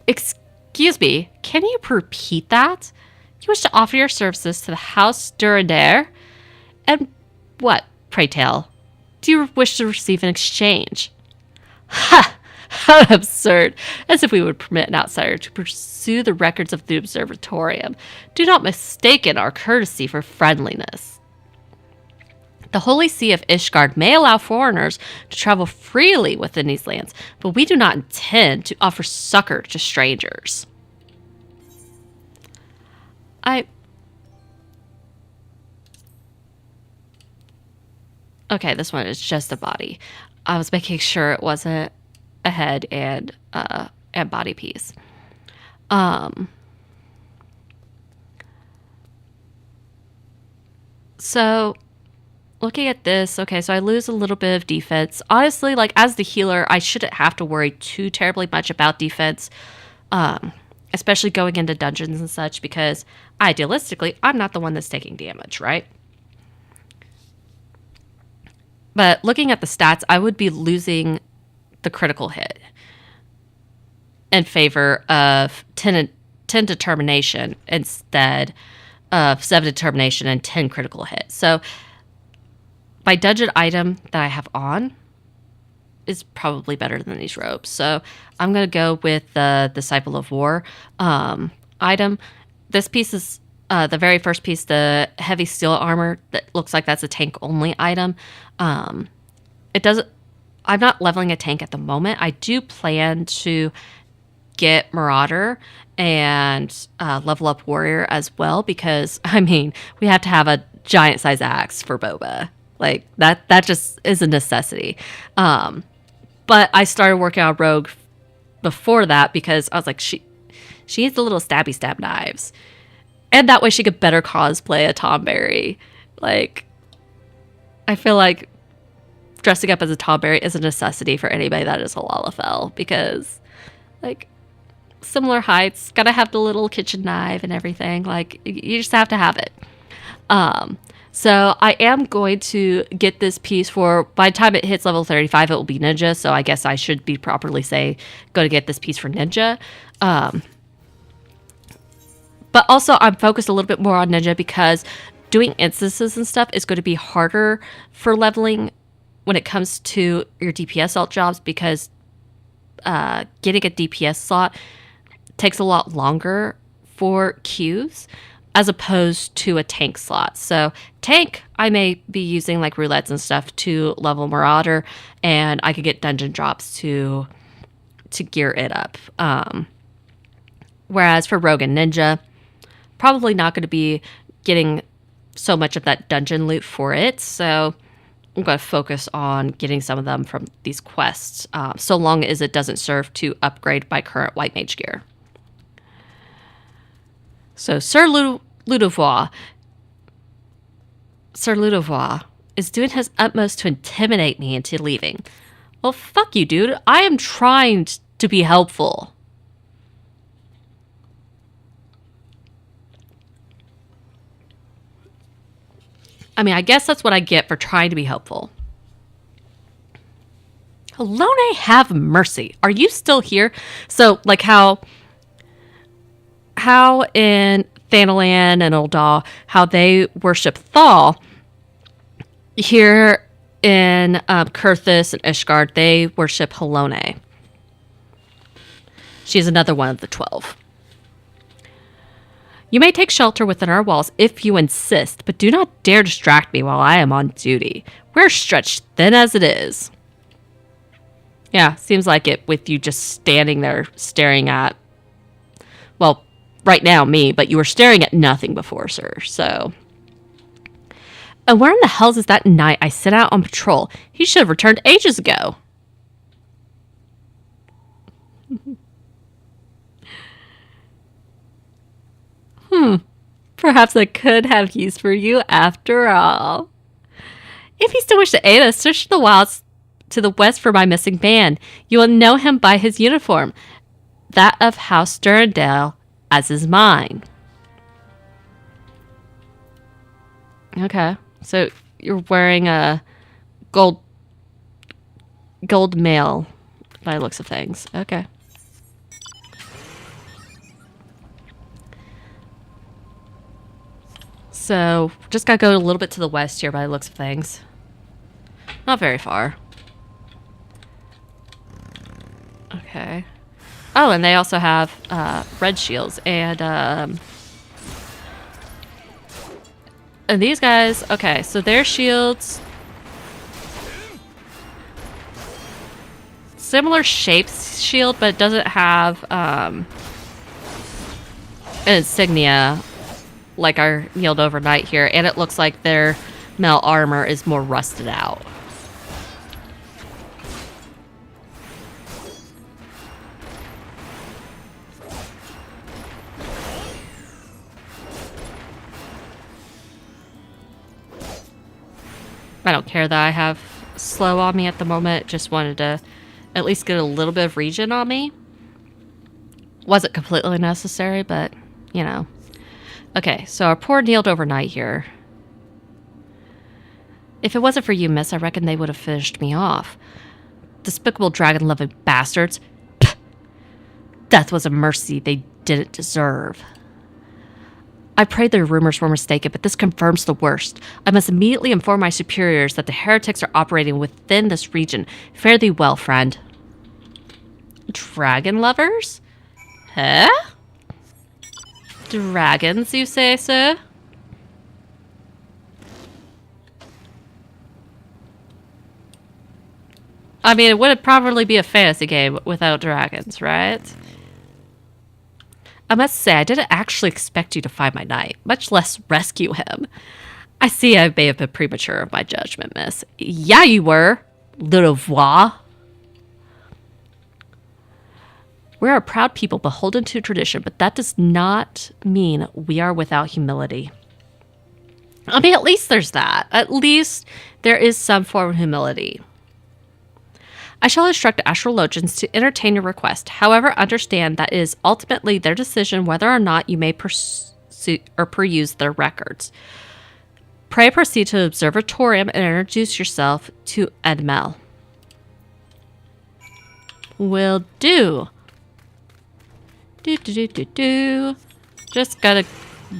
Excuse me, can you repeat that? You wish to offer your services to the House Durander? And what, pray tell, do you wish to receive in exchange? Ha! How absurd. As if we would permit an outsider to pursue the records of the observatorium. Do not mistake our courtesy for friendliness. The Holy See of Ishgard may allow foreigners to travel freely within these lands, but we do not intend to offer succor to strangers. Okay, this one is just a body. I was making sure it wasn't a head and body piece. So looking at this, okay, so I lose a little bit of defense. Honestly, like, as the healer, I shouldn't have to worry too terribly much about defense, especially going into dungeons and such, because idealistically, I'm not the one that's taking damage, right? But looking at the stats, I would be losing the critical hit in favor of 10 determination instead of 7 determination and 10 critical hit. So my dungeon item that I have on is probably better than these robes. So I'm going to go with the Disciple of War item. This piece is the very first piece, the heavy steel armor, that looks like that's a tank only item. It doesn't. I'm not leveling a tank at the moment. I do plan to get Marauder and level up Warrior as well, because I mean, we have to have a giant size axe for Boba. Like, that just is a necessity. But I started working on Rogue before that because I was like, she needs the little stabby stab knives. And that way she could better cosplay a Tomberry. Like, I feel like dressing up as a Tomberry is a necessity for anybody that is a Lalafell, because, like, similar heights, gotta have the little kitchen knife and everything. Like, you just have to have it. So I am going to get this piece for, by the time it hits level 35, it will be Ninja. So I guess I should be properly say, go to get this piece for Ninja. But also I'm focused a little bit more on Ninja because doing instances and stuff is going to be harder for leveling when it comes to your DPS alt jobs, because getting a DPS slot takes a lot longer for queues as opposed to a tank slot. So tank, I may be using like roulettes and stuff to level Marauder, and I could get dungeon drops to gear it up. Whereas for Rogue and Ninja, probably not going to be getting so much of that dungeon loot for it. So I'm going to focus on getting some of them from these quests, so long as it doesn't serve to upgrade my current white mage gear. So Sir Ludovois is doing his utmost to intimidate me into leaving. Well, fuck you, dude. I am trying to be helpful. I mean, I guess that's what I get for trying to be helpful. Alone, have mercy. Are you still here? So, like how in Thanalan and Ul'dah, how they worship Thal, here in Kurthus and Ishgard, they worship Halone. She's another one of the 12. You may take shelter within our walls if you insist, but do not dare distract me while I am on duty. We're stretched thin as it is. Yeah, seems like it with you just standing there staring at, well, right now me, but you were staring at nothing before, sir, so. And where in the hell is that knight I sent out on patrol? He should have returned ages ago. Perhaps I could have use for you after all. If you still wish to aid us, search the wilds to the west for my missing man. You will know him by his uniform, that of House Durandale, as is mine. Okay, so you're wearing a gold mail by the looks of things. Okay. So, just gotta go a little bit to the west here by the looks of things. Not very far. Okay. Oh, and they also have red shields. And these guys, okay, so their shields, similar shapes shield, but it doesn't have an insignia like our Yield Overnight here, and it looks like their metal armor is more rusted out. I don't care that I have slow on me at the moment, just wanted to at least get a little bit of regen on me. Wasn't completely necessary, but, you know. Okay, so our poor Kneeled Overnight here. If it wasn't for you, miss, I reckon they would have finished me off. Despicable dragon-loving bastards. Pah! Death was a mercy they didn't deserve. I prayed their rumors were mistaken, but this confirms the worst. I must immediately inform my superiors that the heretics are operating within this region. Fare thee well, friend. Dragon lovers? Huh? Dragons, you say, sir? I mean, it wouldn't probably be a fantasy game without dragons, right? I must say, I didn't actually expect you to find my knight, much less rescue him. I see I may have been premature of my judgment, miss. Yeah, you were, Ludovois. We're a proud people beholden to tradition, but that does not mean we are without humility. I mean, at least there's that. At least there is some form of humility. I shall instruct astrologians to entertain your request. However, understand that it is ultimately their decision whether or not you may pursue or peruse their records. Pray proceed to the observatorium and introduce yourself to Edmel. Will do. Just gotta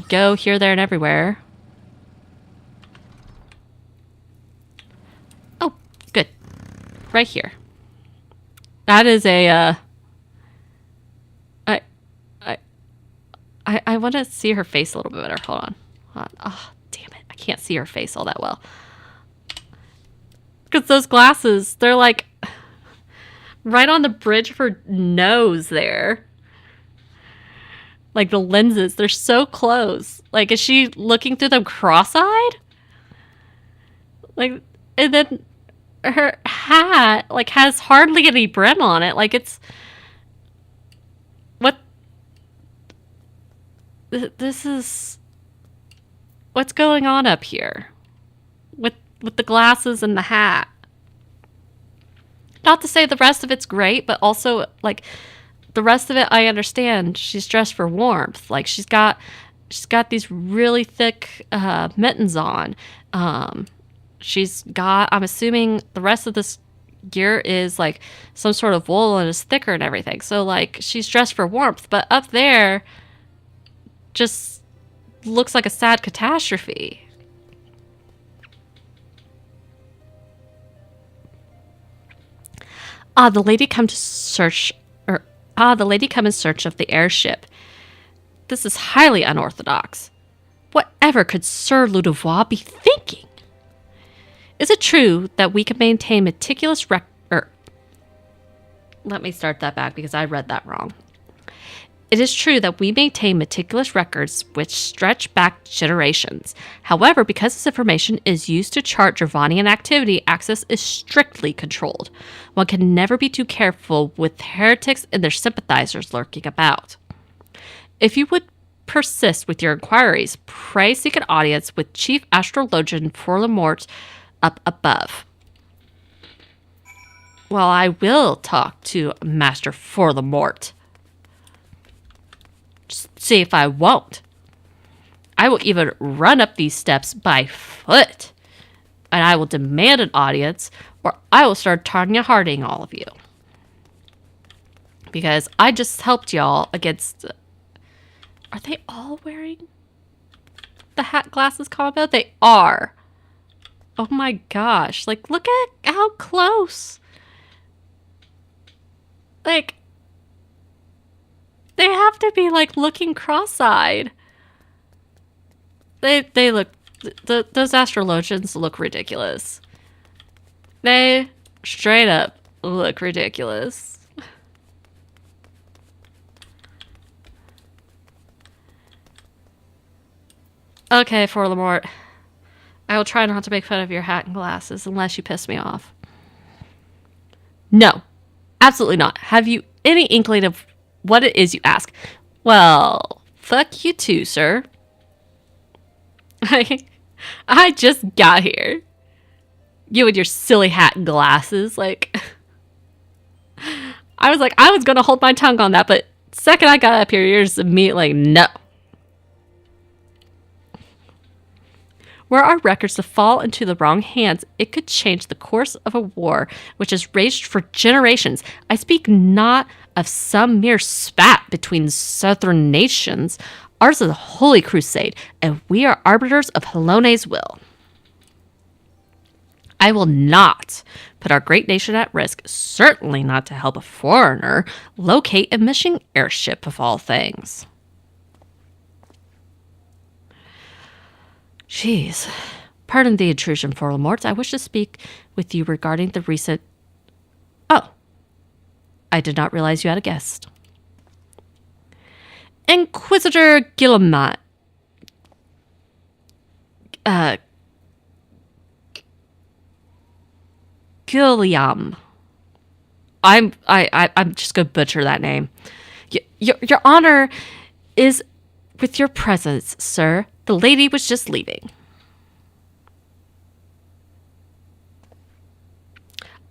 go here, there, and everywhere. right here. That is a, I want to see her face a little bit better. Hold on. Oh, damn it. I can't see her face all that well. Because those glasses, they're like right on the bridge of her nose there. Like the lenses, they're so close. Like, is she looking through them cross-eyed? Like, and then her hat, like, has hardly any brim on it. Like, it's... What? This is... What's going on up here? With the glasses and the hat? Not to say the rest of it's great, but also, like, the rest of it, I understand. She's dressed for warmth. Like, she's got these really thick mittens on. She's got, I'm assuming the rest of this gear is like some sort of wool and is thicker and everything. So like she's dressed for warmth, but up there just looks like a sad catastrophe. The lady come in search of the airship. This is highly unorthodox. Whatever could Sir Ludovois be thinking? Is it true that we can maintain meticulous let me start that back because I read that wrong. It is true that we maintain meticulous records which stretch back generations. However, because this information is used to chart Dravanian activity, access is strictly controlled. One can never be too careful with heretics and their sympathizers lurking about. If you would persist with your inquiries, pray seek an audience with Chief Astrologian Forlemort up above. Well, I will talk to Master Forlemort. Just see if I won't. I will even run up these steps by foot. And I will demand an audience, or I will start Tanya Harding all of you. Because I just helped y'all against... Are they all wearing the hat glasses combo? They are. Oh my gosh. Like, look at how close. Like, they have to be, like, looking cross-eyed. They look... those astrologians look ridiculous. They straight up look ridiculous. Okay, Forlemort. I will try not to make fun of your hat and glasses unless you piss me off. No, absolutely not. Have you any inkling of what it is you ask? Well, fuck you too, sir. I just got here. You and your silly hat and glasses. Like, I was gonna hold my tongue on that, but second I got up here, you're just immediately like, no. Were our records to fall into the wrong hands, it could change the course of a war which has raged for generations. I speak not of some mere spat between southern nations. Ours is a holy crusade, and we are arbiters of Helone's will. I will not put our great nation at risk, certainly not to help a foreigner locate a missing airship of all things. Jeez. Pardon the intrusion, Forlemort. I wish to speak with you regarding the recent... Oh. I did not realize you had a guest. Inquisitor Guillemot. Gilliam. I'm just gonna butcher that name. Your honor is with your presence, sir. The lady was just leaving.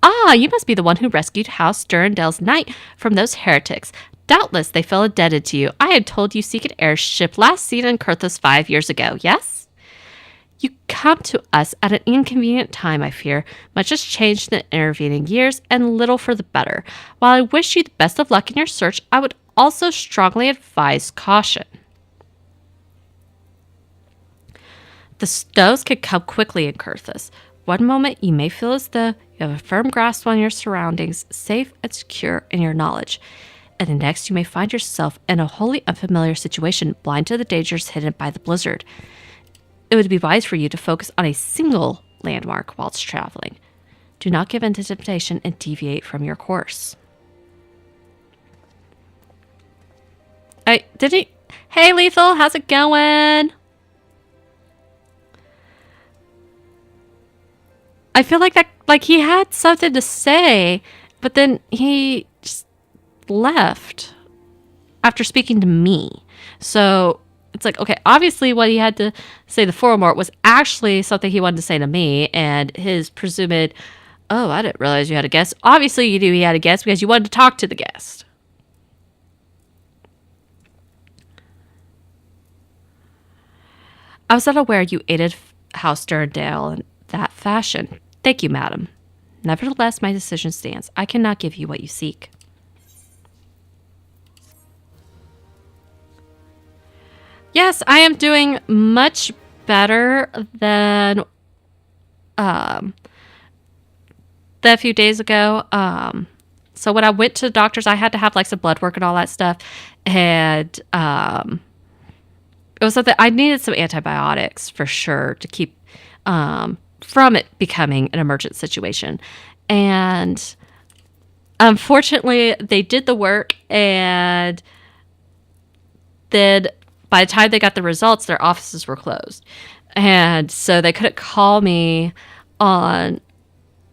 Ah, you must be the one who rescued House Durandal's knight from those heretics. Doubtless they fell indebted to you. I had told you seek an airship last seen in Kurthos 5 years ago, yes? You come to us at an inconvenient time, I fear. Much has changed in the intervening years, and little for the better. While I wish you the best of luck in your search, I would also strongly advise caution. The snows can come quickly in Kurthos. One moment you may feel as though You have a firm grasp on your surroundings, safe and secure in your knowledge. And the next, you may find yourself in a wholly unfamiliar situation, blind to the dangers hidden by the blizzard. It would be wise for you to focus on a single landmark whilst traveling. Do not give in to temptation and deviate from your course. Hey, Lethal, how's it going? I feel like he had something to say, but then he just left after speaking to me. So it's like, okay, obviously what he had to say the Foromort was actually something he wanted to say to me, and his presumed, oh, I didn't realize you had a guest. Obviously you knew he had a guest because you wanted to talk to the guest. I was not aware you aided House Durndale in that fashion. Thank you, madam. Nevertheless, my decision stands. I cannot give you what you seek. Yes, I am doing much better than a few days ago. So when I went to the doctors, I had to have like some blood work and all that stuff. And it was something I needed some antibiotics for sure to keep from it becoming an emergent situation. And unfortunately, they did the work, and then by the time they got the results, their offices were closed. And so they couldn't call me in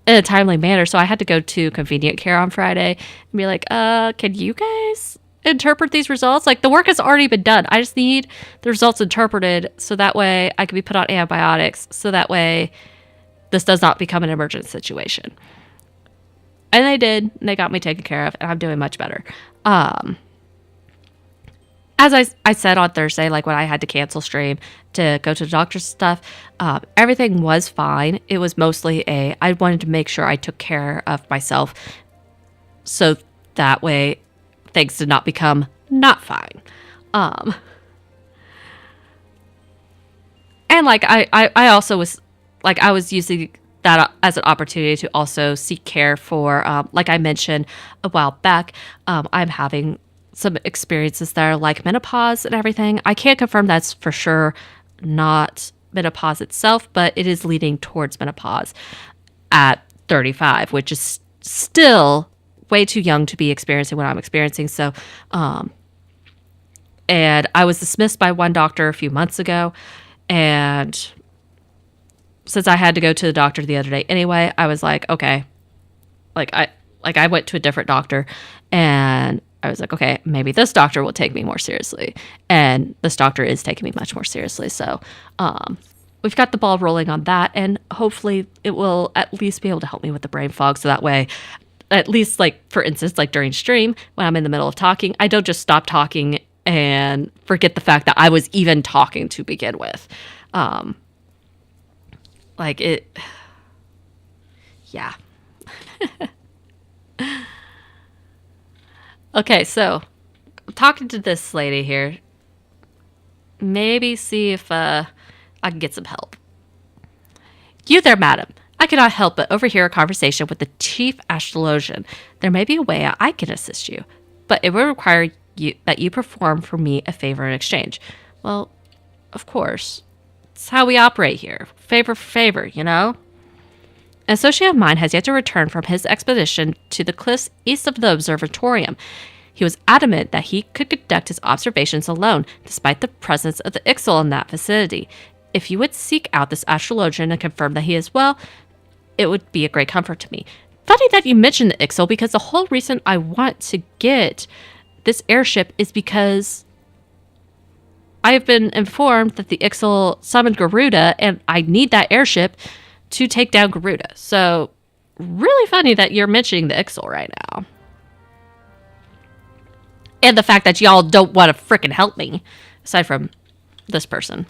a timely manner. So I had to go to convenient care on Friday and be like, can you guys interpret these results? Like, the work has already been done. I just need the results interpreted so that way I can be put on antibiotics, so that way this does not become an emergent situation. And they did, and they got me taken care of, and I'm doing much better. As I said on Thursday, like when I had to cancel stream to go to the doctor's stuff, everything was fine. It was mostly I wanted to make sure I took care of myself so that way things did not become not fine. And like I also was like, I was using that as an opportunity to also seek care for, like I mentioned a while back, I'm having some experiences that are like menopause and everything. I can't confirm that's for sure not menopause itself, but it is leading towards menopause at 35, which is still way too young to be experiencing what I'm experiencing. So, and I was dismissed by one doctor a few months ago, and since I had to go to the doctor the other day anyway, I was like, okay, I went to a different doctor, and I was like, okay, maybe this doctor will take me more seriously. And this doctor is taking me much more seriously. So we've got the ball rolling on that, and hopefully it will at least be able to help me with the brain fog. So that way, at least like, for instance, like during stream, when I'm in the middle of talking, I don't just stop talking and forget the fact that I was even talking to begin with. Like it, yeah. Okay, so I'm talking to this lady here. Maybe see if I can get some help. You there, madam. I cannot help but overhear a conversation with the chief astrologian. There may be a way I can assist you, but it will require that you perform for me a favor in exchange. Well, of course. It's how we operate here. Favor for favor, you know? An associate of mine has yet to return from his expedition to the cliffs east of the observatorium. He was adamant that he could conduct his observations alone, despite the presence of the Ixal in that vicinity. If you would seek out this astrologian and confirm that he is well, it would be a great comfort to me. Funny that you mentioned the Ixal, because the whole reason I want to get this airship is because I have been informed that the Ixal summoned Garuda, and I need that airship to take down Garuda. So, really funny that you're mentioning the Ixal right now. And the fact that y'all don't want to frickin' help me, aside from this person.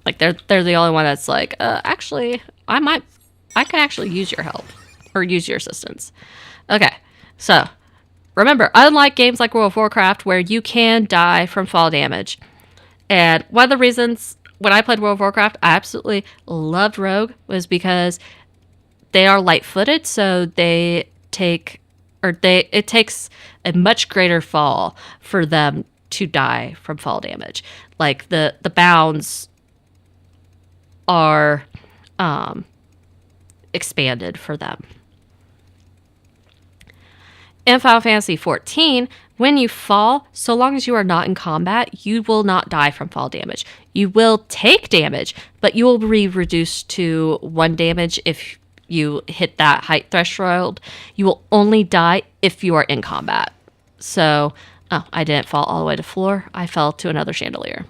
Like, they're the only one that's like, actually, I could actually use your help. Or use your assistance. Okay, so, remember, unlike games like World of Warcraft, where you can die from fall damage, and one of the reasons when I played World of Warcraft, I absolutely loved Rogue, was because they are light-footed, so it takes a much greater fall for them to die from fall damage. Like the bounds are expanded for them. In Final Fantasy XIV, when you fall, so long as you are not in combat, you will not die from fall damage. You will take damage, but you will be reduced to 1 damage if you hit that height threshold. You will only die if you are in combat. So, I didn't fall all the way to floor. I fell to another chandelier.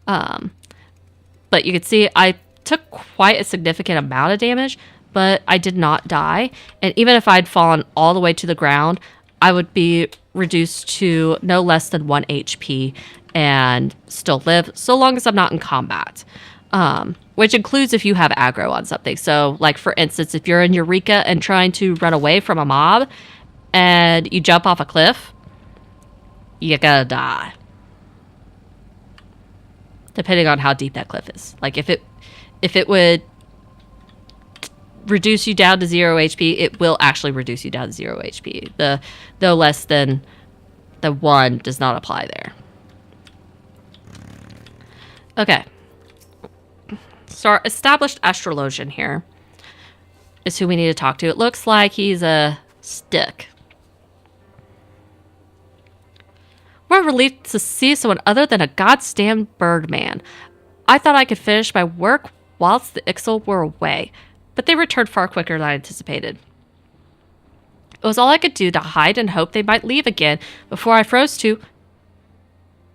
But you can see I took quite a significant amount of damage, but I did not die. And even if I'd fallen all the way to the ground, I would be reduced to no less than 1 HP and still live, so long as I'm not in combat. Which includes if you have aggro on something. So, like, for instance, if you're in Eureka and trying to run away from a mob and you jump off a cliff, you're gonna die. Depending on how deep that cliff is. Like, if it would reduce you down to 0 HP, it will actually reduce you down to 0 HP. The no less than the 1 does not apply there. Okay. So our established astrologian here is who we need to talk to. It looks like he's a stick. We're relieved to see someone other than a goddamn birdman. I thought I could finish my work whilst the Ixal were away, but they returned far quicker than I anticipated. It was all I could do to hide and hope they might leave again before I froze to...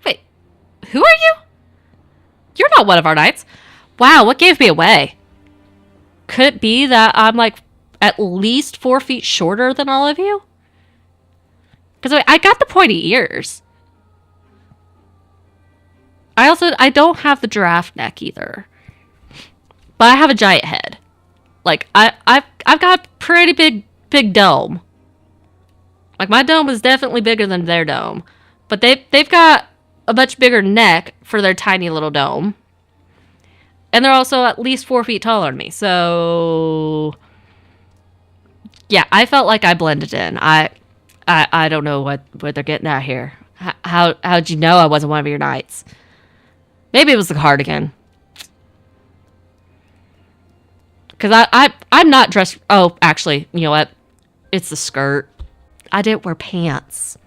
Wait, who are you? You're not one of our knights. Wow, what gave me away? Could it be that I'm like at least 4 feet shorter than all of you? Because I got the pointy ears. I don't have the giraffe neck either. But I have a giant head. Like, I've got a pretty big dome. Like, my dome is definitely bigger than their dome. But they've got a much bigger neck for their tiny little dome. And they're also at least 4 feet taller than me. So, yeah, I felt like I blended in. I don't know what they're getting at here. How'd you know I wasn't one of your knights? Maybe it was the cardigan. Because I'm not dressed... Oh, actually, you know what? It's the skirt. I didn't wear pants.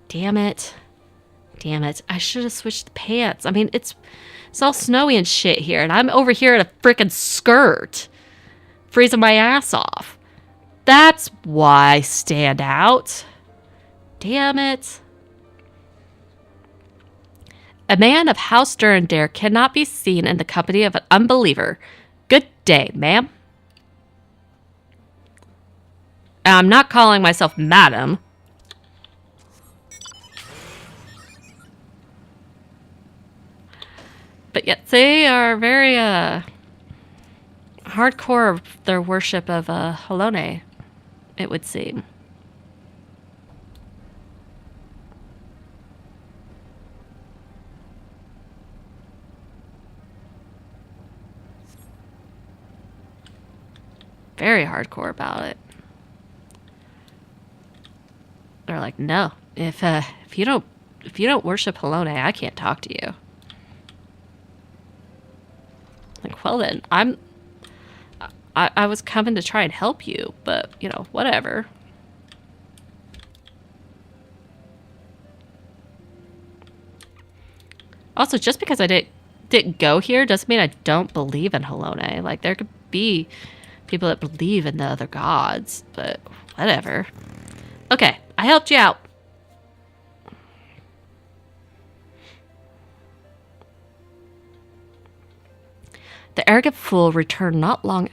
Damn it. Damn it. I should have switched the pants. I mean, it's all snowy and shit here, and I'm over here in a freaking skirt. Freezing my ass off. That's why I stand out. Damn it. A man of House Durandare cannot be seen in the company of an unbeliever. Good day, ma'am. I'm not calling myself madam. But yet they are very hardcore of their worship of Halone, it would seem. Very hardcore about it. They're like, no, if you don't worship Halone, I can't talk to you. Like, well then, I was coming to try and help you, but you know, whatever. Also, just because I didn't go here doesn't mean I don't believe in Halone. Like, there could be people that believe in the other gods, but whatever. Okay, I helped you out. The arrogant fool returned not long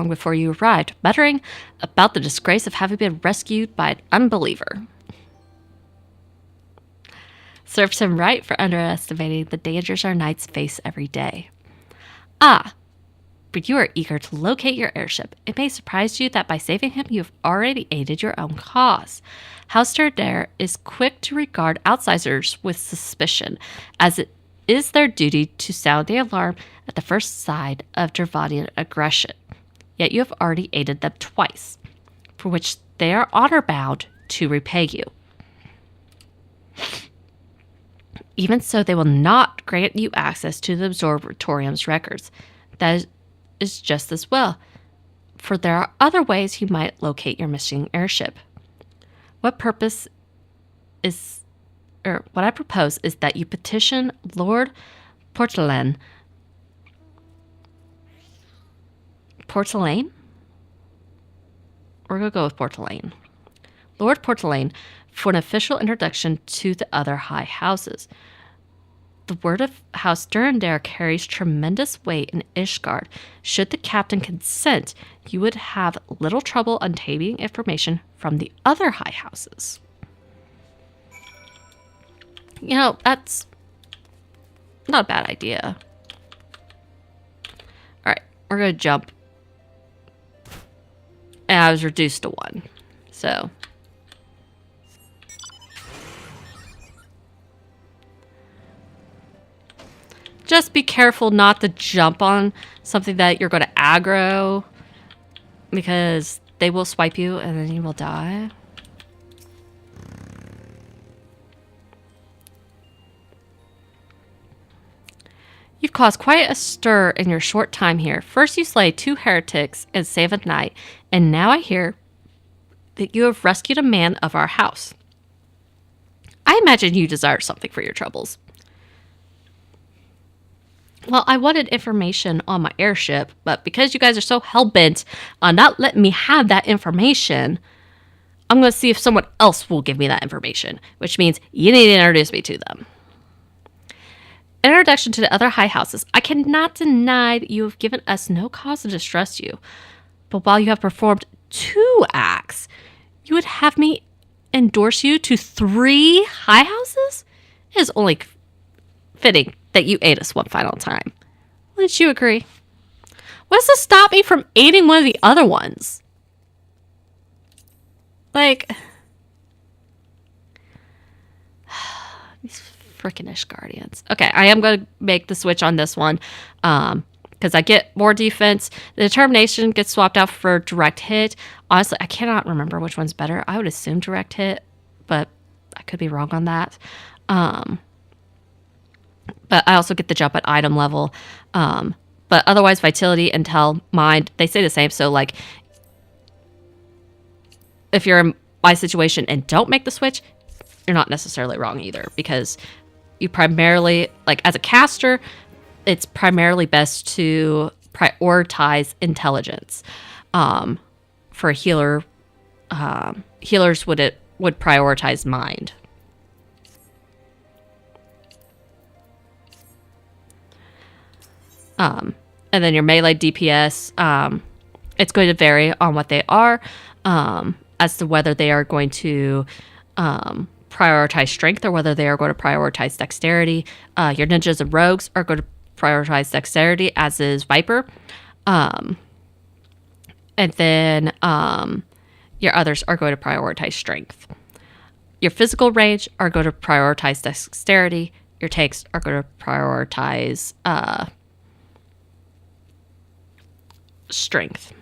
before you arrived, muttering about the disgrace of having been rescued by an unbeliever. Serves him right for underestimating the dangers our knights face every day. Ah, but you are eager to locate your airship. It may surprise you that by saving him, you have already aided your own cause. House Durandare is quick to regard outsiders with suspicion, as it is their duty to sound the alarm at the first sign of Dravanian aggression. Yet you have already aided them twice, for which they are honor-bound to repay you. Even so, they will not grant you access to the Observatorium's records. That is just as well, for there are other ways you might locate your missing airship. What I propose is that you petition Lord Portelaine. Portelaine? We're going to go with Portelaine. Lord Portelaine for an official introduction to the other high houses. The word of House Durandare carries tremendous weight in Ishgard. Should the captain consent, you would have little trouble obtaining information from the other high houses. You know, that's not a bad idea. Alright, we're going to jump. And I was reduced to 1. So... just be careful not to jump on something that you're going to aggro, because they will swipe you and then you will die. You've caused quite a stir in your short time here. First you slay 2 heretics and save a knight, and now I hear that you have rescued a man of our house. I imagine you desire something for your troubles. Well, I wanted information on my airship, but because you guys are so hell-bent on not letting me have that information, I'm going to see if someone else will give me that information, which means you need to introduce me to them. Introduction to the other high houses. I cannot deny that you have given us no cause to distrust you, but while you have performed 2 acts, you would have me endorse you to 3 high houses? It is only fitting that you aid us one final time. Wouldn't you agree? What does to stop me from aiding one of the other ones? Like... these frickin' Ishgardians. Okay, I am going to make the switch on this one. Because I get more defense. The determination gets swapped out for direct hit. Honestly, I cannot remember which one's better. I would assume direct hit, but I could be wrong on that. But I also get the jump at item level. But otherwise, vitality, intel, mind, they stay the same. So, like, if you're in my situation and don't make the switch, you're not necessarily wrong either. Because you primarily, like, as a caster, it's primarily best to prioritize intelligence. For a healer, healers would prioritize mind. And then your melee DPS, it's going to vary on what they are, as to whether they are going to prioritize strength or whether they are going to prioritize dexterity. Your ninjas and rogues are going to prioritize dexterity, as is Viper. And then your others are going to prioritize strength. Your physical range are going to prioritize dexterity. Your tanks are going to prioritize strength.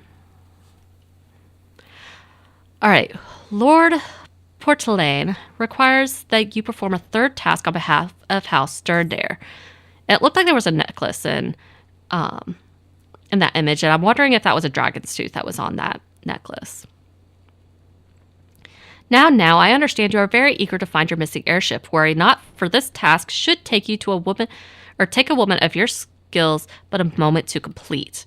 All right. Lord Portelaine requires that you perform a 3rd task on behalf of House Durandare. It looked like there was a necklace in that image, and I'm wondering if that was a dragon's tooth that was on that necklace. Now, I understand you are very eager to find your missing airship. Worry not, for this task should take you to a woman, or take a woman of your skills but a moment to complete.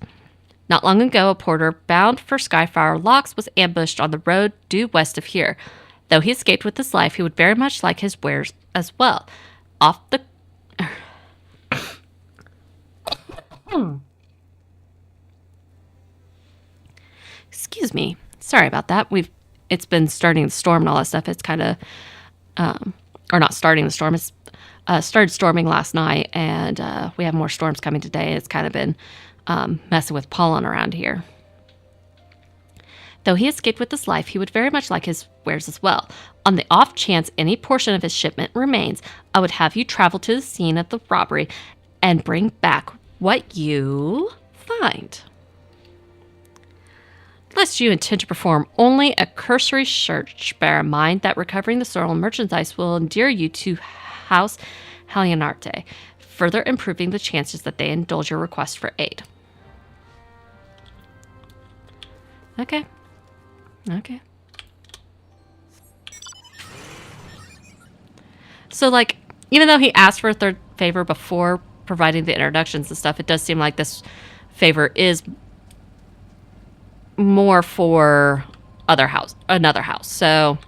Not long ago, a porter bound for Skyfire Locks was ambushed on the road due west of here. Though he escaped with his life, he would very much like his wares as well. Off the... Excuse me. Sorry about that. It's been starting to storm and all that stuff. It's kind of... or not starting the storm. It's started storming last night, and we have more storms coming today. It's kind of been... messing with pollen around here. Though he escaped with his life, he would very much like his wares as well. On the off chance any portion of his shipment remains, I would have you travel to the scene of the robbery and bring back what you find. Lest you intend to perform only a cursory search, bear in mind that recovering the stolen merchandise will endear you to House Halianarte, further improving the chances that they indulge your request for aid. Okay. So, like, even though he asked for a third favor before providing the introductions and stuff, it does seem like this favor is more for another house. So,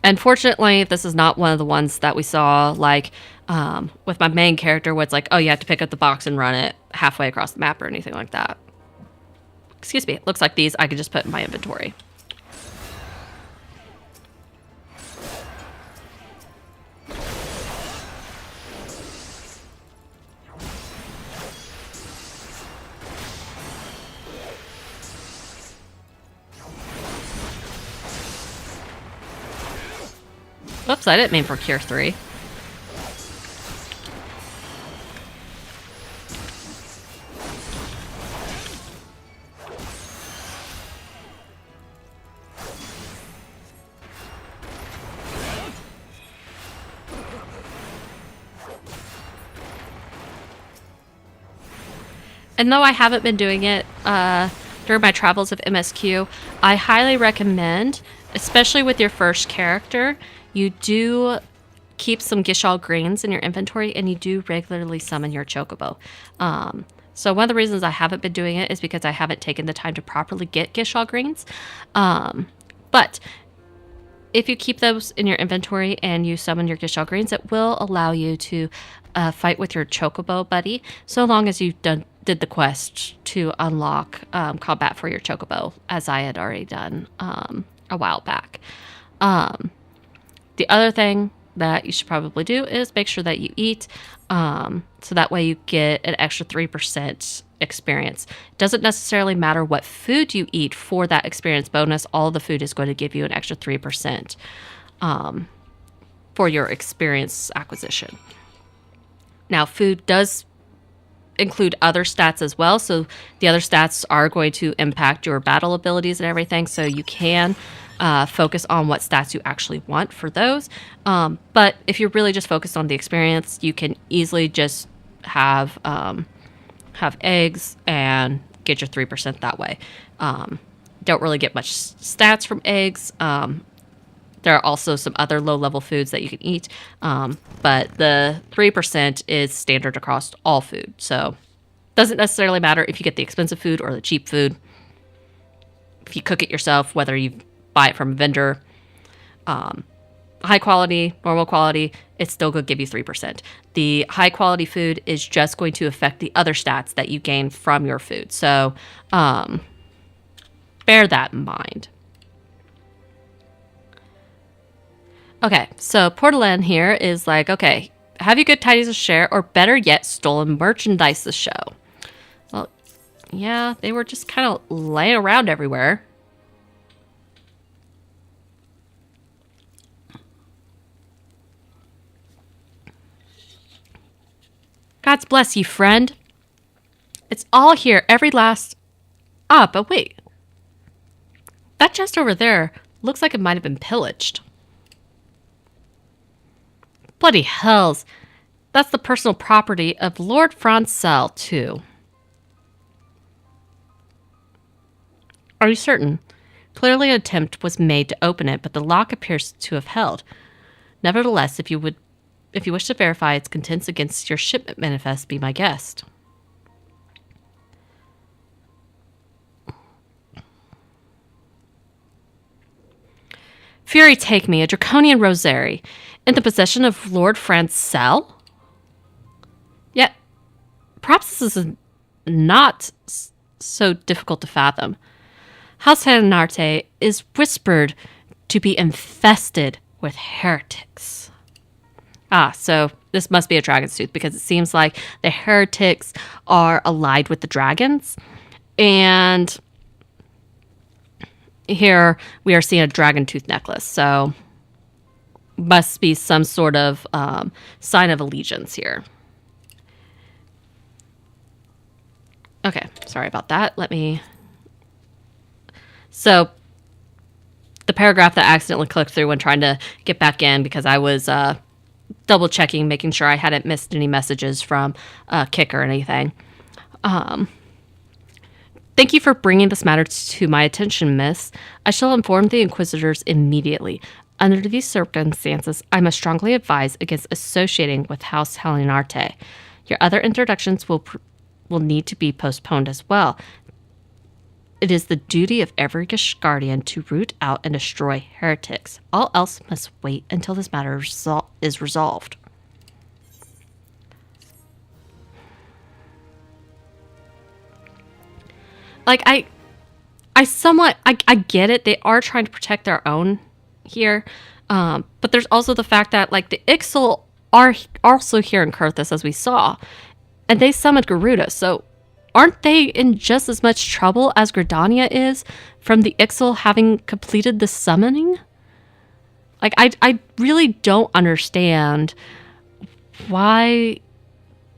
unfortunately, this is not one of the ones that we saw, like, with my main character, where it's like, oh, you have to pick up the box and run it halfway across the map or anything like that. Excuse me. It looks like these I could just put in my inventory. Oops, I didn't mean for Cure 3. And though I haven't been doing it during my travels of MSQ, I highly recommend, especially with your first character, you do keep some Gishal greens in your inventory, and you do regularly summon your Chocobo. So one of the reasons I haven't been doing it is because I haven't taken the time to properly get Gishal greens. But if you keep those in your inventory and you summon your Gishal greens, it will allow you to fight with your Chocobo buddy, so long as you've did the quest to unlock combat for your Chocobo, as I had already done a while back. The other thing that you should probably do is make sure that you eat, so that way you get an extra 3% experience. It doesn't necessarily matter what food you eat for that experience bonus. All the food is going to give you an extra 3% for your experience acquisition. Now, food does include other stats as well, so the other stats are going to impact your battle abilities and everything, so you can focus on what stats you actually want for those. But if you're really just focused on the experience, you can easily just have eggs and get your 3% that way. Don't really get much stats from eggs. There are also some other low-level foods that you can eat, but the 3% is standard across all food. So it doesn't necessarily matter if you get the expensive food or the cheap food. If you cook it yourself, whether you buy it from a vendor, high quality, normal quality, it's still going to give you 3%. The high quality food is just going to affect the other stats that you gain from your food. So bear that in mind. Okay, so Portolan here is like, okay, have you good tidings to share, or better yet, stolen merchandise to show? Well, yeah, they were just kind of laying around everywhere. God's bless you, friend. It's all here, every last... Ah, but wait. That chest over there looks like it might have been pillaged. Bloody hells. That's the personal property of Lord Francel, too. Are you certain? Clearly an attempt was made to open it, but the lock appears to have held. Nevertheless, if you wish to verify its contents against your shipment manifest, be my guest. Fury take me, a draconian rosary, in the possession of Lord Francel? Yet, perhaps this is not so difficult to fathom. House Halianarte is whispered to be infested with heretics. Ah, so this must be a dragon's tooth, because it seems like the heretics are allied with the dragons. And here we are seeing a dragon tooth necklace. So must be some sort of sign of allegiance here. Okay, sorry about that. So the paragraph that I accidentally clicked through when trying to get back in because I was double checking, making sure I hadn't missed any messages from Kick or anything. Thank you for bringing this matter to my attention, miss. I shall inform the Inquisitors immediately. Under these circumstances, I must strongly advise against associating with House Helinarte. Your other introductions will need to be postponed as well. It is the duty of every Guardian to root out and destroy heretics. All else must wait until this matter is resolved. Like, I get it. They are trying to protect their own here. But there's also the fact that, like, the Ixal are also here in Kurthus, as we saw. And they summoned Garuda. So aren't they in just as much trouble as Gridania is from the Ixal having completed the summoning? Like, I really don't understand why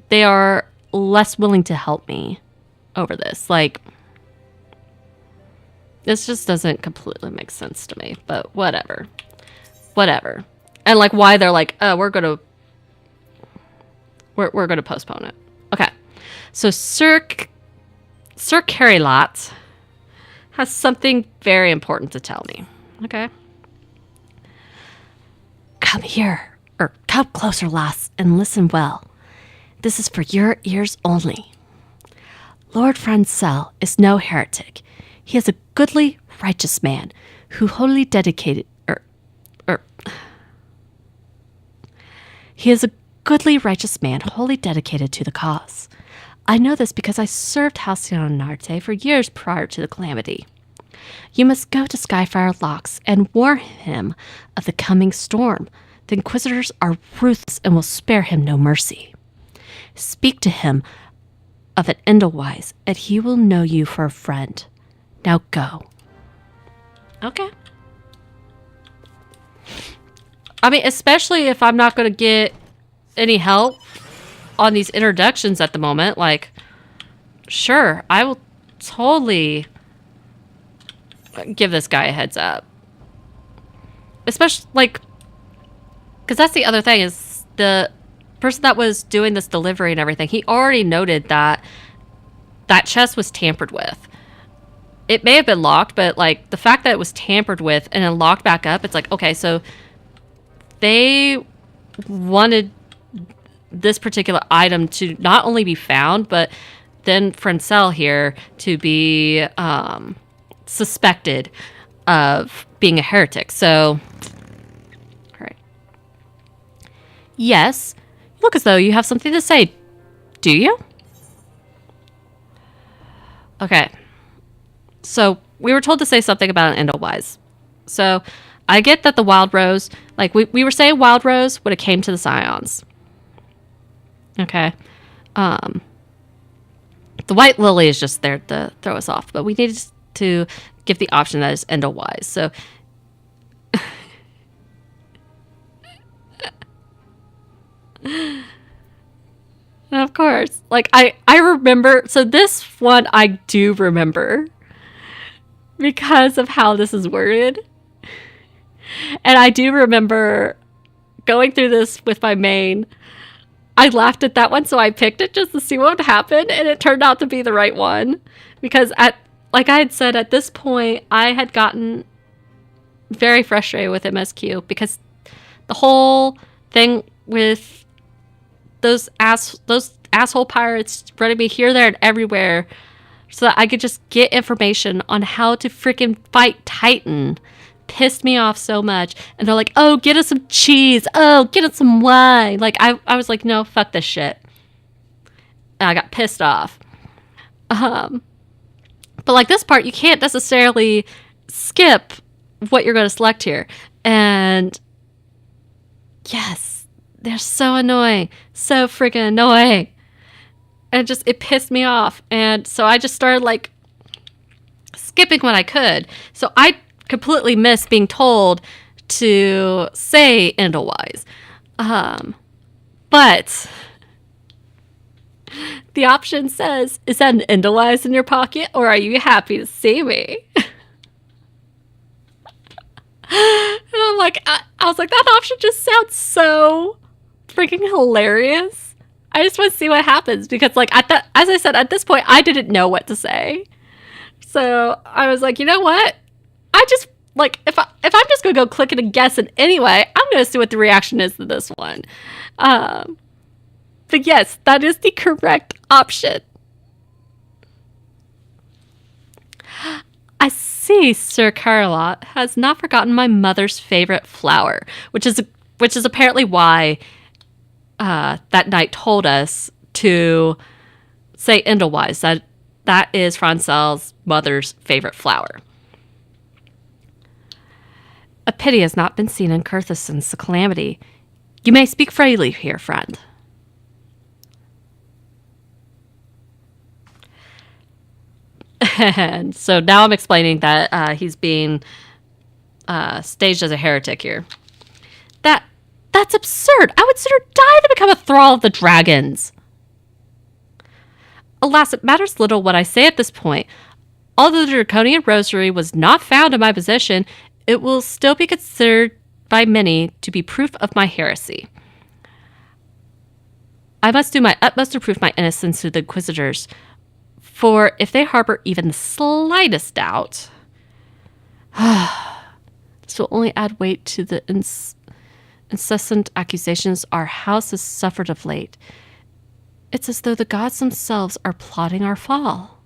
they are less willing to help me over this. Like, this just doesn't completely make sense to me, but whatever. Whatever. And, like, why they're like, oh, we're gonna postpone it. Okay. So Sir Carrylot has something very important to tell me. Okay. Come here, or come closer, lass, and listen well. This is for your ears only. Lord Francel is no heretic. He is a goodly, righteous man who wholly dedicated, he is a goodly, righteous man wholly dedicated to the cause. I know this because I served Halcyon Narte for years prior to the calamity. You must go to Skyfire Locks and warn him of the coming storm. The Inquisitors are ruthless and will spare him no mercy. Speak to him of an Edelweiss, and he will know you for a friend. Now go. Okay. I mean, especially if I'm not going to get any help on these introductions at the moment. Like, sure, I will totally give this guy a heads up. Especially, like, because that's the other thing is the person that was doing this delivery and everything, he already noted that that chest was tampered with. It may have been locked, but, like, the fact that it was tampered with and then locked back up, it's like, okay, so they wanted this particular item to not only be found, but then Francel here to be suspected of being a heretic. So, all right. Yes, you look as though you have something to say. Do you? Okay. So, we were told to say something about an Edelweiss. So, I get that the Wild Rose, like, we were saying Wild Rose when it came to the Scions. Okay. The White Lily is just there to throw us off, but we needed to give the option that is Edelweiss. So, of course, like, I remember, so this one I do remember because of how this is worded. And I do remember going through this with my main. I laughed at that one, so I picked it just to see what would happen, and it turned out to be the right one. Because, like I had said, at this point, I had gotten very frustrated with MSQ because the whole thing with those asshole pirates running me here, there, and everywhere so that I could just get information on how to freaking fight Titan pissed me off so much. And they're like, oh, get us some cheese. Oh, get us some wine. Like, I was like, no, fuck this shit. And I got pissed off. But like this part, you can't necessarily skip what you're going to select here. And yes, they're so annoying. So freaking annoying. And it pissed me off. And so I just started like skipping what I could. So I completely missed being told to say Edelweiss. But the option says, is that an Edelweiss in your pocket, or are you happy to see me? And I'm like, I was like, that option just sounds so freaking hilarious. I just want to see what happens because, like, as I said, at this point, I didn't know what to say. So I was like, you know what? I just like if I'm just gonna go click it and guess it anyway, I'm gonna see what the reaction is to this one. But yes, that is the correct option. I see Sir Carlot has not forgotten my mother's favorite flower, which is apparently why that knight told us to say Edelweiss. That is Francel's mother's favorite flower. A pity has not been seen in Kurthus since the calamity. You may speak freely here, friend. And so now I'm explaining that he's being staged as a heretic here. That's absurd. I would sooner die than become a thrall of the dragons. Alas, it matters little what I say at this point. Although the draconian rosary was not found in my possession, it will still be considered by many to be proof of my heresy. I must do my utmost to prove my innocence to the inquisitors, for if they harbor even the slightest doubt, this will only add weight to the incessant accusations our house has suffered of late. It's as though the gods themselves are plotting our fall.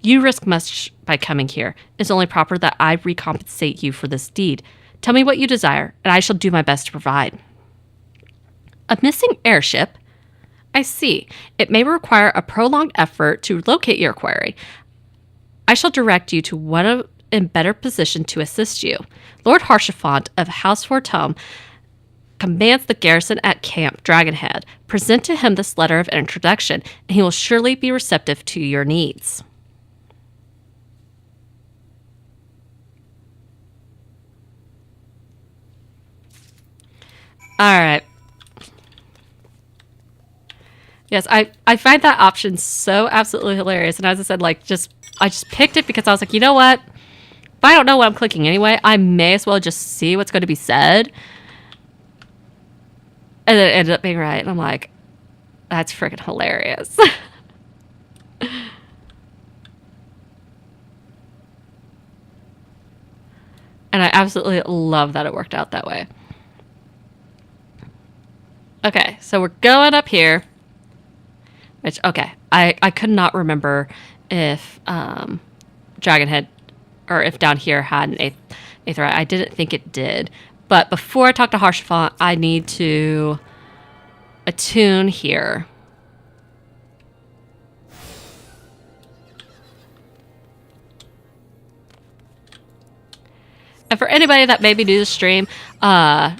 You risk much by coming here. It's only proper that I recompensate you for this deed. Tell me what you desire, and I shall do my best to provide. A missing airship? I see. It may require a prolonged effort to locate your quarry. I shall direct you to one in better position to assist you. Lord Harshafont of House Fortum commands the garrison at Camp Dragonhead. Present to him this letter of introduction, and he will surely be receptive to your needs. All right. Yes, I find that option so absolutely hilarious. And as I said, like, I just picked it because I was like, you know what? If I don't know what I'm clicking anyway, I may as well just see what's going to be said. And then it ended up being right. And I'm like, that's freaking hilarious. And I absolutely love that it worked out that way. Okay, so we're going up here. Which, okay, I could not remember if Dragonhead, or if down here had an eighth right. I didn't think it did. But before I talk to Harshafont, I need to attune here. And for anybody that may be new to the stream,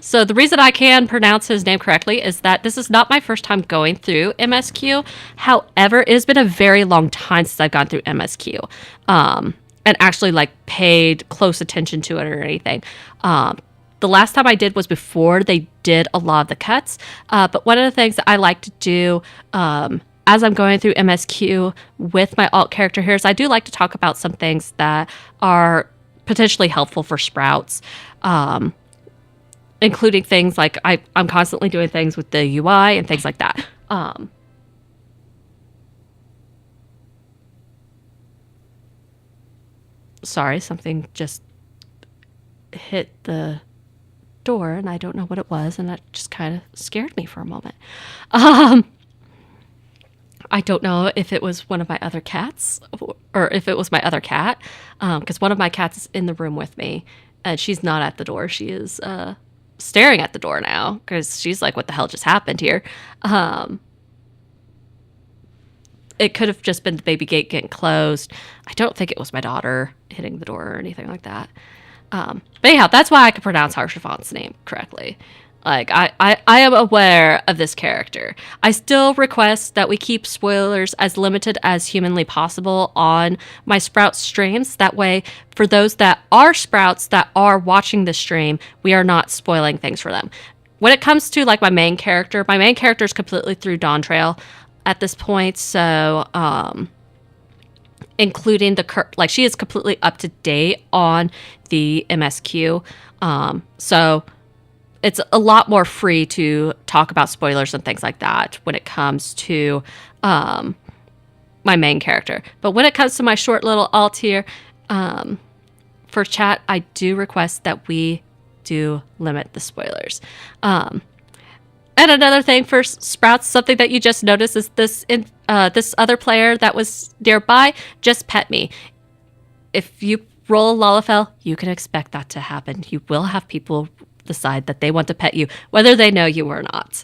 so the reason I can pronounce his name correctly is that this is not my first time going through MSQ. However, it has been a very long time since I've gone through MSQ and actually like paid close attention to it or anything. The last time I did was before they did a lot of the cuts. But one of the things that I like to do as I'm going through MSQ with my alt character here is I do like to talk about some things that are potentially helpful for Sprouts, including things like I'm constantly doing things with the UI and things like that. Sorry, something just hit the door and I don't know what it was, and that just kind of scared me for a moment. I don't know if it was one of my other cats or if it was my other cat, because one of my cats is in the room with me and she's not at the door. She is staring at the door now because she's like, what the hell just happened here? It could have just been the baby gate getting closed. I don't think it was my daughter hitting the door or anything like that. But anyhow, that's why I can pronounce Harshafont's name correctly. Like, I am aware of this character. I still request that we keep spoilers as limited as humanly possible on my Sprout streams. That way, for those that are Sprouts that are watching the stream, we are not spoiling things for them. When it comes to, like, my main character is completely through Dawn Trail at this point. So, including like, she is completely up to date on the MSQ. So it's a lot more free to talk about spoilers and things like that when it comes to my main character. But when it comes to my short little alt here, for chat, I do request that we do limit the spoilers. And another thing for Sprouts, something that you just noticed is this other player that was nearby just pet me. If you roll a Lalafell, you can expect that to happen. You will have people decide that they want to pet you, whether they know you or not.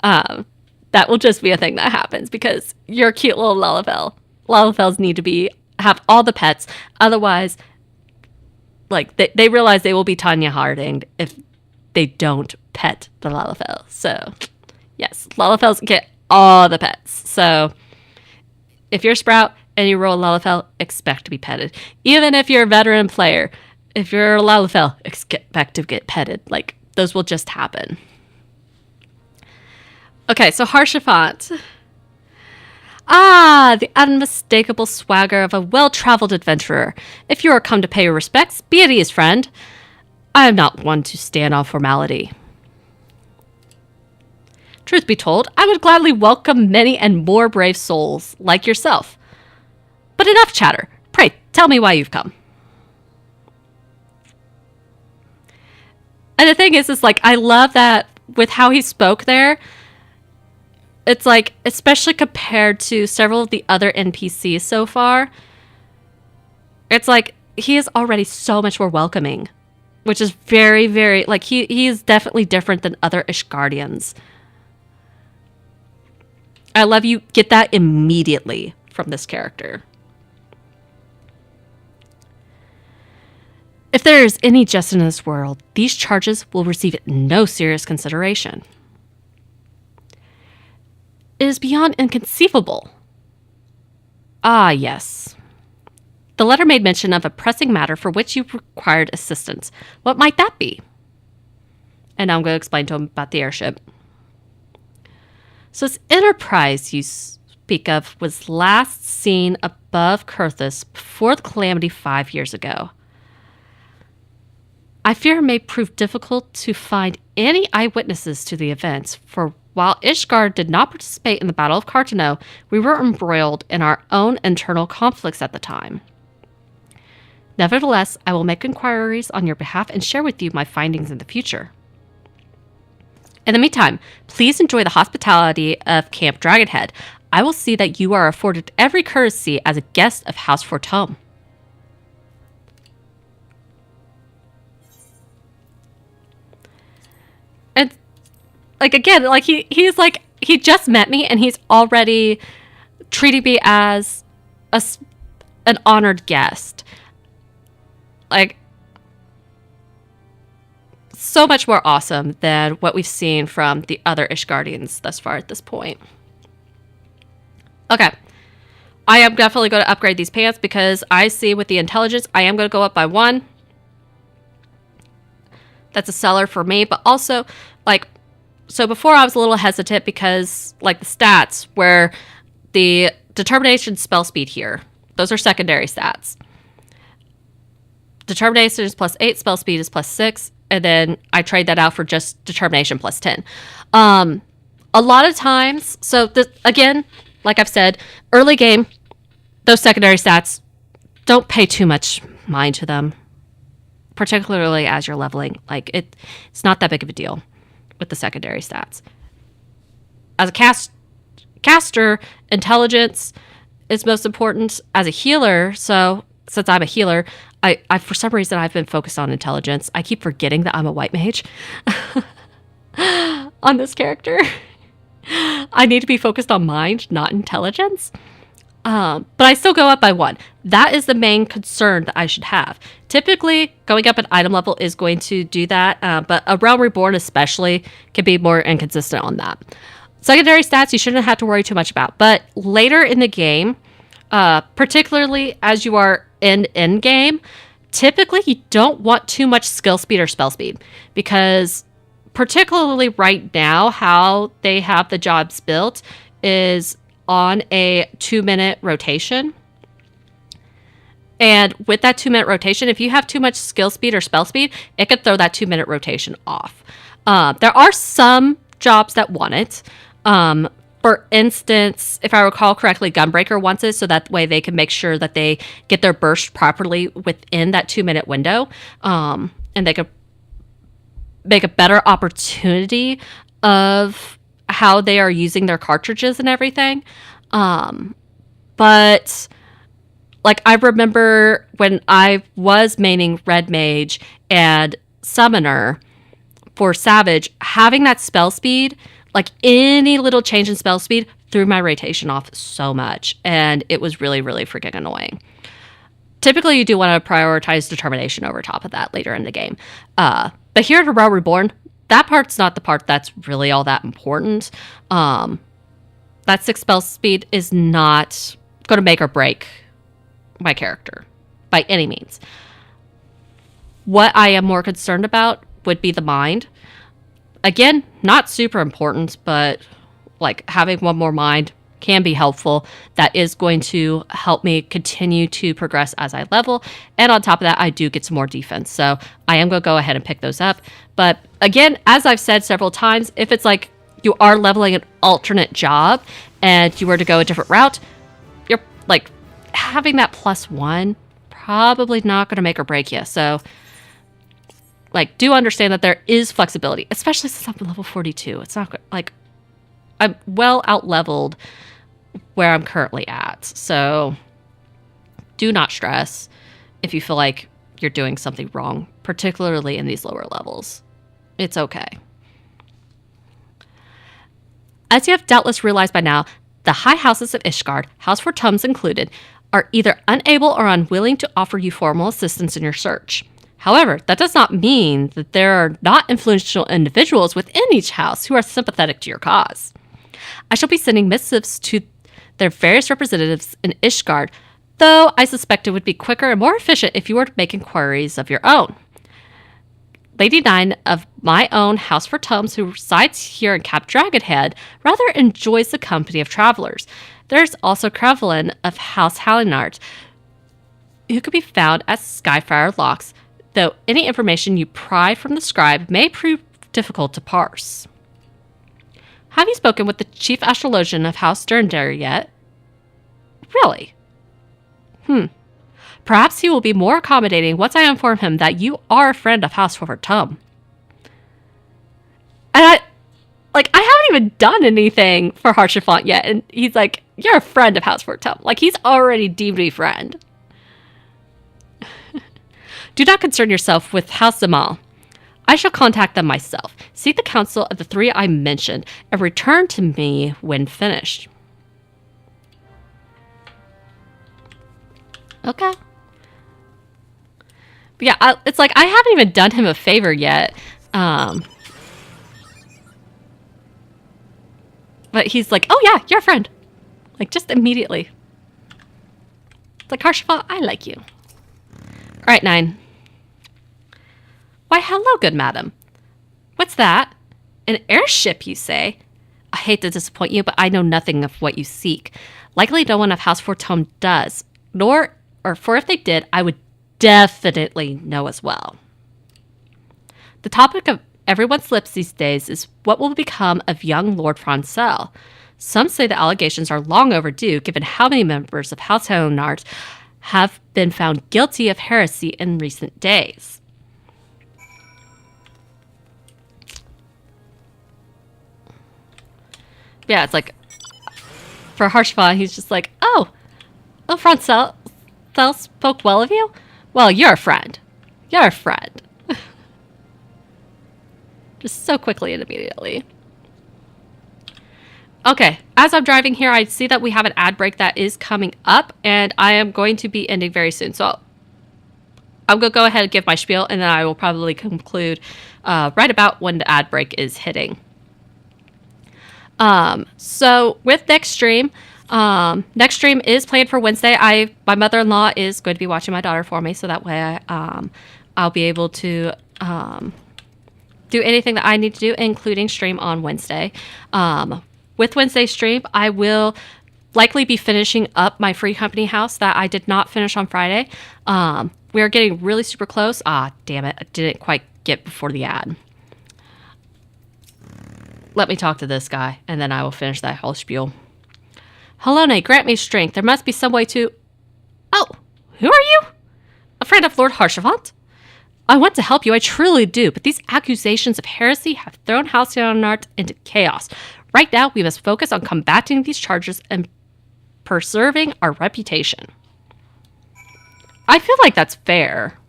That will just be a thing that happens because you're a cute little Lalafell. Lalafells need to have all the pets. Otherwise, like, they realize they will be Tanya Harding if they don't pet the Lalafell. So, yes, Lalafells get all the pets. So, if you're a Sprout and you roll a Lalafell, expect to be petted. Even if you're a veteran player, if you're a Lalafell, expect to get petted. Like, those will just happen. Okay, so Harshafant. Ah, the unmistakable swagger of a well-traveled adventurer. If you are come to pay your respects, be at ease, friend. I am not one to stand on formality. Truth be told, I would gladly welcome many and more brave souls like yourself. But enough chatter. Pray, tell me why you've come. And the thing is like, I love that with how he spoke there. It's like, especially compared to several of the other NPCs so far, it's like, he is already so much more welcoming, which is very, very, like, he is definitely different than other Ishgardians. I love you get that immediately from this character. If there is any justice in this world, these charges will receive no serious consideration. It is beyond inconceivable. Ah, yes. The letter made mention of a pressing matter for which you required assistance. What might that be? And now I'm going to explain to him about the airship. So this enterprise you speak of was last seen above Kurthus before the calamity 5 years ago. I fear it may prove difficult to find any eyewitnesses to the events, for while Ishgard did not participate in the Battle of Cartano, we were embroiled in our own internal conflicts at the time. Nevertheless, I will make inquiries on your behalf and share with you my findings in the future. In the meantime, please enjoy the hospitality of Camp Dragonhead. I will see that you are afforded every courtesy as a guest of House Fortome. And, like, again, like, he's like, he just met me and he's already treating me as an honored guest. Like, so much more awesome than what we've seen from the other Ishgardians thus far at this point. Okay. I am definitely going to upgrade these pants because I see with the intelligence, I am going to go up by 1. That's a seller for me, but also, like, so before I was a little hesitant because, like, the stats where the determination spell speed here, those are secondary stats. Determination is +8, spell speed is +6, and then I trade that out for just determination +10. A lot of times, so this, again, like I've said, early game, those secondary stats, don't pay too much mind to them, particularly as you're leveling. Like, it's not that big of a deal with the secondary stats. As a caster, intelligence is most important. As a healer, so since I'm a healer, I for some reason I've been focused on intelligence. I keep forgetting that I'm a white mage on this character. I need to be focused on mind, not intelligence. But I still go up by 1. That is the main concern that I should have. Typically, going up an item level is going to do that, but a Realm Reborn especially can be more inconsistent on that. Secondary stats you shouldn't have to worry too much about, but later in the game, particularly as you are in game, typically you don't want too much skill speed or spell speed, because particularly right now, how they have the jobs built is on a 2-minute rotation. And with that 2-minute rotation, if you have too much skill speed or spell speed, it could throw that 2-minute rotation off. There are some jobs that want it. For instance, if I recall correctly, Gunbreaker wants it, so that way they can make sure that they get their burst properly within that 2-minute window. And they could make a better opportunity of how they are using their cartridges and everything. But like, I remember when I was maining Red Mage and Summoner for Savage, having that spell speed, like any little change in spell speed threw my rotation off so much. And it was really, really freaking annoying. Typically, you do want to prioritize determination over top of that later in the game. But here at Realm Reborn, that part's not the part that's really all that important. That 6 spell speed is not going to make or break my character by any means. What I am more concerned about would be the mind. Again, not super important, but like having one more mind can be helpful. That is going to help me continue to progress as I level. And on top of that, I do get some more defense. So I am going to go ahead and pick those up. But again, as I've said several times, if it's like you are leveling an alternate job and you were to go a different route, you're like having that +1 probably not going to make or break you. So like, do understand that there is flexibility, especially since I'm level 42. It's not like I'm well out leveled where I'm currently at. So do not stress if you feel like you're doing something wrong, particularly in these lower levels. It's okay. As you have doubtless realized by now, the high houses of Ishgard, House for Tums included, are either unable or unwilling to offer you formal assistance in your search. However, that does not mean that there are not influential individuals within each house who are sympathetic to your cause. I shall be sending missives to their various representatives in Ishgard, though I suspect it would be quicker and more efficient if you were to make inquiries of your own. Lady Nine of my own House for Tums, who resides here in Cap Dragonhead, rather enjoys the company of travelers. There's also Crevelin of House Halinart, who could be found at Skyfire Locks, though any information you pry from the scribe may prove difficult to parse. Have you spoken with the chief astrologian of House Durndare yet? Really? Perhaps he will be more accommodating once I inform him that you are a friend of House for Tum. And I haven't even done anything for Harshafont yet, and he's like, you're a friend of House for Tum. Like, he's already deemed me friend. Do not concern yourself with House Zamal. I shall contact them myself, seek the counsel of the 3 I mentioned, and return to me when finished. Okay. But yeah, it's like I haven't even done him a favor yet. But he's like, oh yeah, you're a friend. Like, just immediately. It's like, Harshafont, I like you. All right, 9. Why, hello, good madam. What's that? An airship, you say? I hate to disappoint you, but I know nothing of what you seek. Likely no one of House Fortome does. For if they did, I would definitely know as well. The topic of everyone's lips these days is what will become of young Lord Francel. Some say the allegations are long overdue, given how many members of House Hellenart have been found guilty of heresy in recent days. Yeah, it's like, for Harshafont, he's just like, oh, Francel spoke well of you? Well, you're a friend. You're a friend. Just so quickly and immediately. Okay, as I'm driving here, I see that we have an ad break that is coming up, and I am going to be ending very soon. So I'm going to go ahead and give my spiel, and then I will probably conclude right about when the ad break is hitting. So with next stream is planned for Wednesday. My mother-in-law is going to be watching my daughter for me, so that way I'll be able to do anything that I need to do, including stream on Wednesday. With Wednesday's stream, I will likely be finishing up my free company house that I did not finish on Friday. We are getting really super close. Damn it. I didn't quite get before the ad. Let me talk to this guy, and then I will finish that whole spiel. Hello, Nate. Grant me strength. There must be some way to... Oh, who are you? A friend of Lord Harshavant? I want to help you. I truly do. But these accusations of heresy have thrown Halcyon into chaos. Right now, we must focus on combating these charges and preserving our reputation. I feel like that's fair.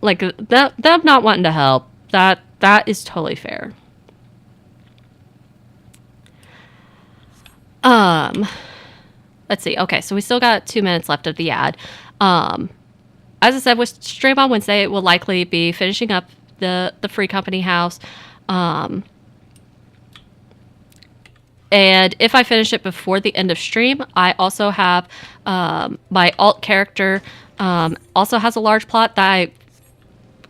Like, them not wanting to help, that is totally fair. Let's see. Okay, so we still got 2 minutes left of the ad. As I said, with stream on Wednesday, it will likely be finishing up the free company house. And if I finish it before the end of stream, I also have my alt character also has a large plot that I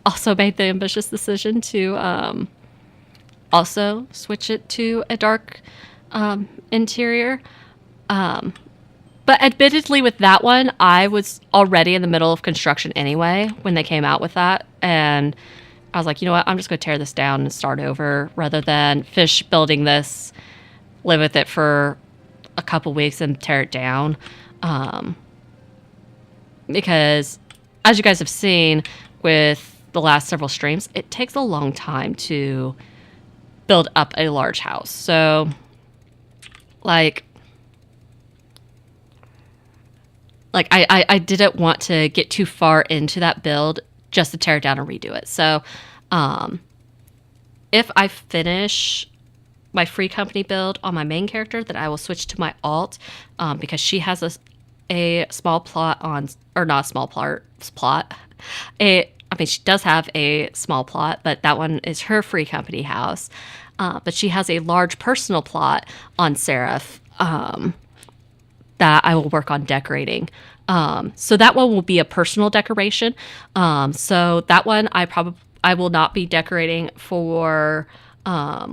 also made the ambitious decision to also switch it to a dark interior. But admittedly with that one, I was already in the middle of construction anyway when they came out with that. And I was like, you know what? I'm just going to tear this down and start over rather than finish building this, live with it for a couple weeks and tear it down. Because as you guys have seen with the last several streams, it takes a long time to build up a large house. So like I didn't want to get too far into that build just to tear it down and redo it. So if I finish my free company build on my main character, then I will switch to my alt because she has a small plot on, or not a small plot. I mean, she does have a small plot, but that one is her free company house. But she has a large personal plot on Seraph that I will work on decorating. So that one will be a personal decoration. So that one I will not be decorating for a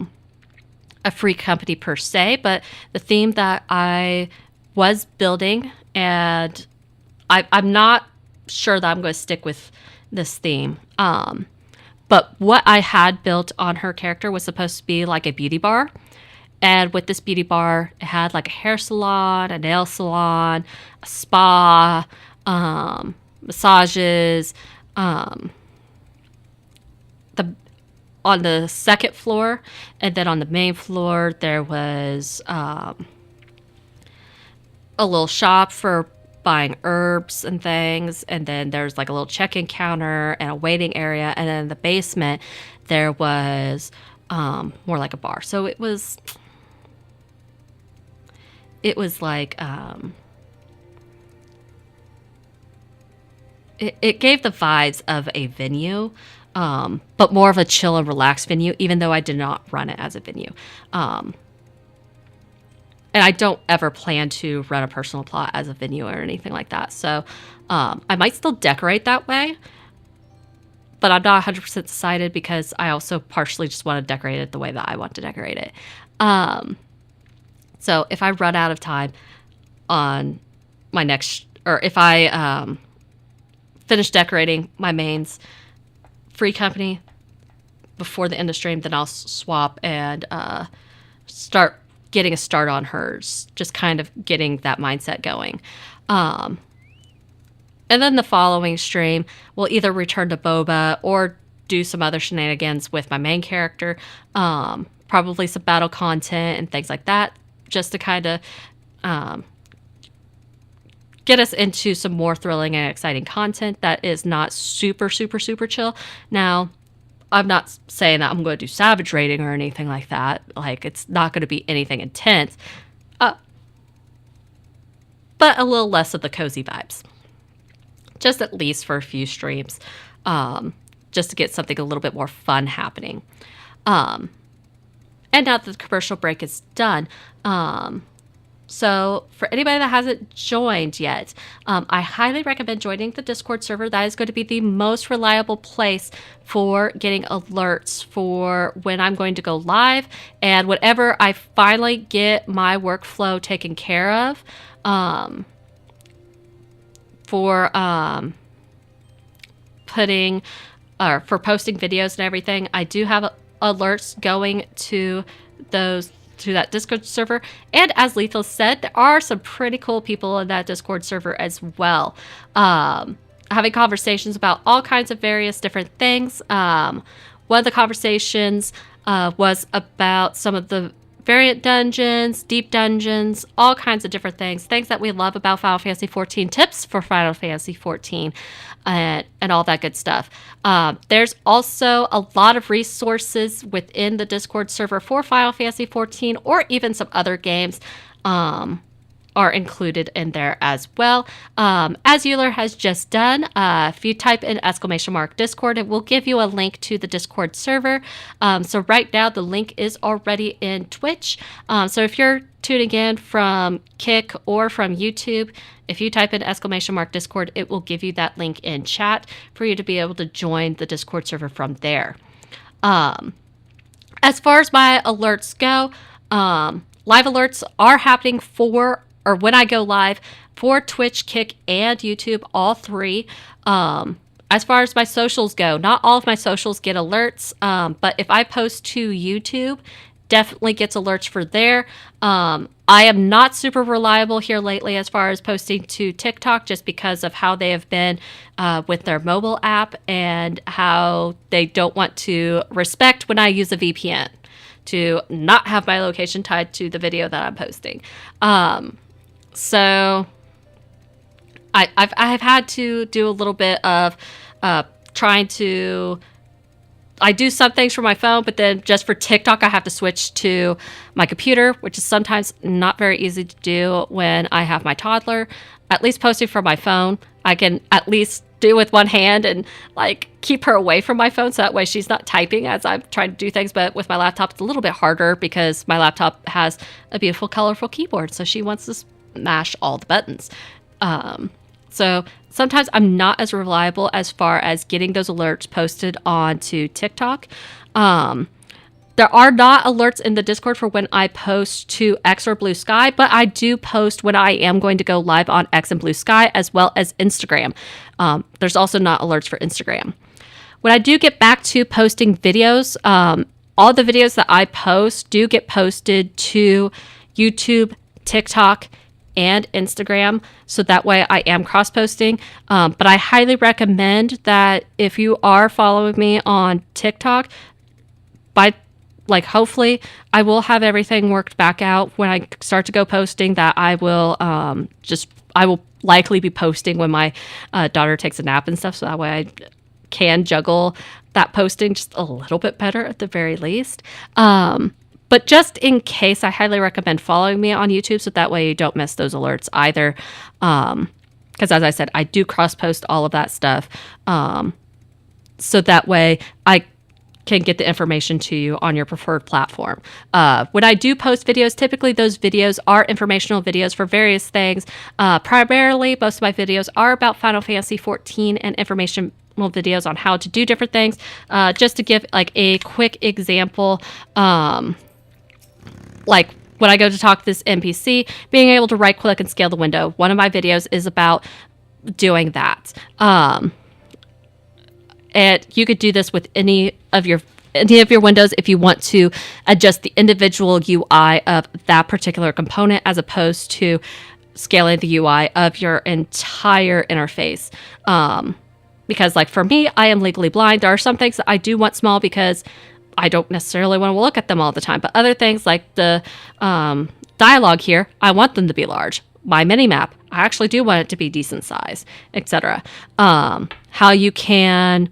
free company per se, but the theme that I was building, and I'm not sure that I'm going to stick with this theme. But what I had built on her character was supposed to be like a beauty bar. And with this beauty bar, it had like a hair salon, a nail salon, a spa, massages. On the second floor, and then on the main floor, there was a little shop for buying herbs and things. And then there's like a little check-in counter and a waiting area. And then in the basement, there was more like a bar. So it was like it gave the vibes of a venue, but more of a chill and relaxed venue, even though I did not run it as a venue. And I don't ever plan to run a personal plot as a venue or anything like that. So I might still decorate that way, but I'm not 100% decided because I also partially just want to decorate it the way that I want to decorate it. So if I run out of time on my next, or if I finish decorating my mains free company before the end of stream, then I'll swap and start getting a start on hers, just kind of getting that mindset going. And then the following stream, we'll either return to Boba or do some other shenanigans with my main character, probably some battle content and things like that, just to kind of get us into some more thrilling and exciting content that is not super, super, super chill. Now, I'm not saying that I'm going to do savage rating or anything like that. Like, it's not going to be anything intense, but a little less of the cozy vibes. Just at least for a few streams, just to get something a little bit more fun happening. And now that the commercial break is done, so for anybody that hasn't joined yet, I highly recommend joining the Discord server. That is going to be the most reliable place for getting alerts for when I'm going to go live, and whenever I finally get my workflow taken care of, for posting videos and everything. I do have alerts going to that Discord server. And as Lethal said, there are some pretty cool people in that Discord server as well. Having conversations about all kinds of various different things. One of the conversations was about some of the variant dungeons, deep dungeons, all kinds of different things that we love about Final Fantasy XIV, tips for Final Fantasy XIV, and all that good stuff. There's also a lot of resources within the Discord server for Final Fantasy XIV, or even some other games are included in there as well. As Euler has just done, if you type in !Discord, it will give you a link to the Discord server. So right now the link is already in Twitch. So if you're tuning in from Kick or from YouTube, if you type in !Discord, it will give you that link in chat for you to be able to join the Discord server from there. As far as my alerts go, live alerts are happening when I go live for Twitch, Kick, and YouTube, all three. As far as my socials go, not all of my socials get alerts, but if I post to YouTube, definitely gets alerts for there. I am not super reliable here lately as far as posting to TikTok, just because of how they have been with their mobile app and how they don't want to respect when I use a VPN to not have my location tied to the video that I'm posting. So I've had to do a little bit of trying to. I do some things for my phone, but then just for TikTok, I have to switch to my computer, which is sometimes not very easy to do when I have my toddler. At least posting from my phone, I can at least do with one hand and like keep her away from my phone, so that way she's not typing as I'm trying to do things. But with my laptop, it's a little bit harder because my laptop has a beautiful, colorful keyboard, so she wants to smash all the buttons. So sometimes I'm not as reliable as far as getting those alerts posted onto TikTok. There are not alerts in the Discord for when I post to X or Blue Sky, but I do post when I am going to go live on X and Blue Sky, as well as Instagram. There's also not alerts for Instagram. When I do get back to posting videos, all the videos that I post do get posted to YouTube, TikTok, and Instagram, so that way I am cross-posting. But I highly recommend that if you are following me on TikTok, hopefully I will have everything worked back out when I start to go posting, that I will likely be posting when my daughter takes a nap and stuff, so that way I can juggle that posting just a little bit better at the very least. But just in case, I highly recommend following me on YouTube, so that way you don't miss those alerts either. Because as I said, I do cross-post all of that stuff. So that way I can get the information to you on your preferred platform. When I do post videos, typically those videos are informational videos for various things. Primarily, most of my videos are about Final Fantasy XIV and informational videos on how to do different things. Just to give like a quick example, like when I go to talk to this NPC, being able to right click and scale the window. One of my videos is about doing that. And you could do this with any of your windows if you want to adjust the individual UI of that particular component, as opposed to scaling the UI of your entire interface. Because like for me, I am legally blind. There are some things that I do want small because I don't necessarily want to look at them all the time. But other things like the dialogue here, I want them to be large. my mini map. I actually do want it to be decent size, etc. How you can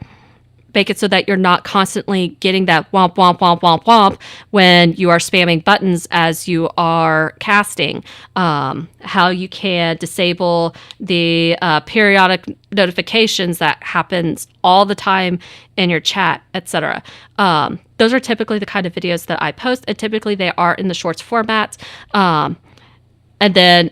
make it so that you're not constantly getting that womp, womp, womp, womp, womp when you are spamming buttons as you are casting. How you can disable the periodic notifications that happens all the time in your chat, etc. Those are typically the kind of videos that I post, and typically they are in the shorts format. And then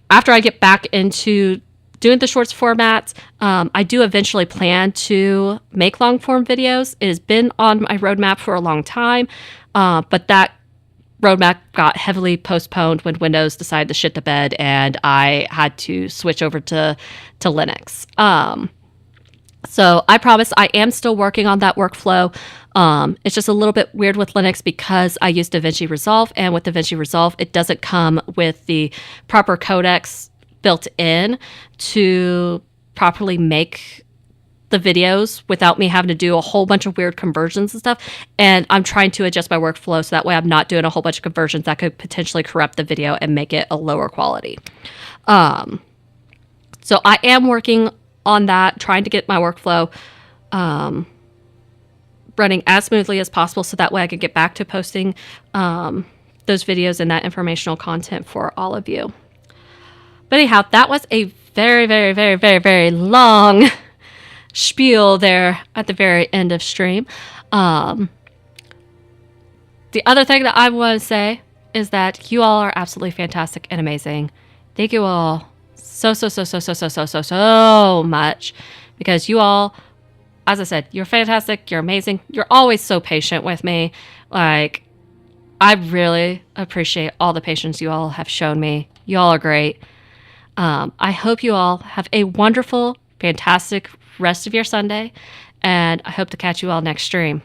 after I get back into doing the shorts format, I do eventually plan to make long form videos. It has been on my roadmap for a long time, but that roadmap got heavily postponed when Windows decided to shit the bed, and I had to switch over to Linux. So I promise I am still working on that workflow. It's just a little bit weird with Linux because I use DaVinci Resolve, and with DaVinci Resolve, it doesn't come with the proper codecs built in to properly make the videos without me having to do a whole bunch of weird conversions and stuff. And I'm trying to adjust my workflow so that way I'm not doing a whole bunch of conversions that could potentially corrupt the video and make it a lower quality. So I am working on that, trying to get my workflow running as smoothly as possible so that way I can get back to posting those videos and that informational content for all of you. But anyhow, that was a very, very, very, very, very long spiel there at the very end of stream. The other thing that I want to say is that you all are absolutely fantastic and amazing. Thank you all so much, because you all, as I said, you're fantastic, you're amazing, you're always so patient with me. Like, I really appreciate all the patience you all have shown me. You all are great. I hope you all have a wonderful, fantastic rest of your Sunday, and I hope to catch you all next stream.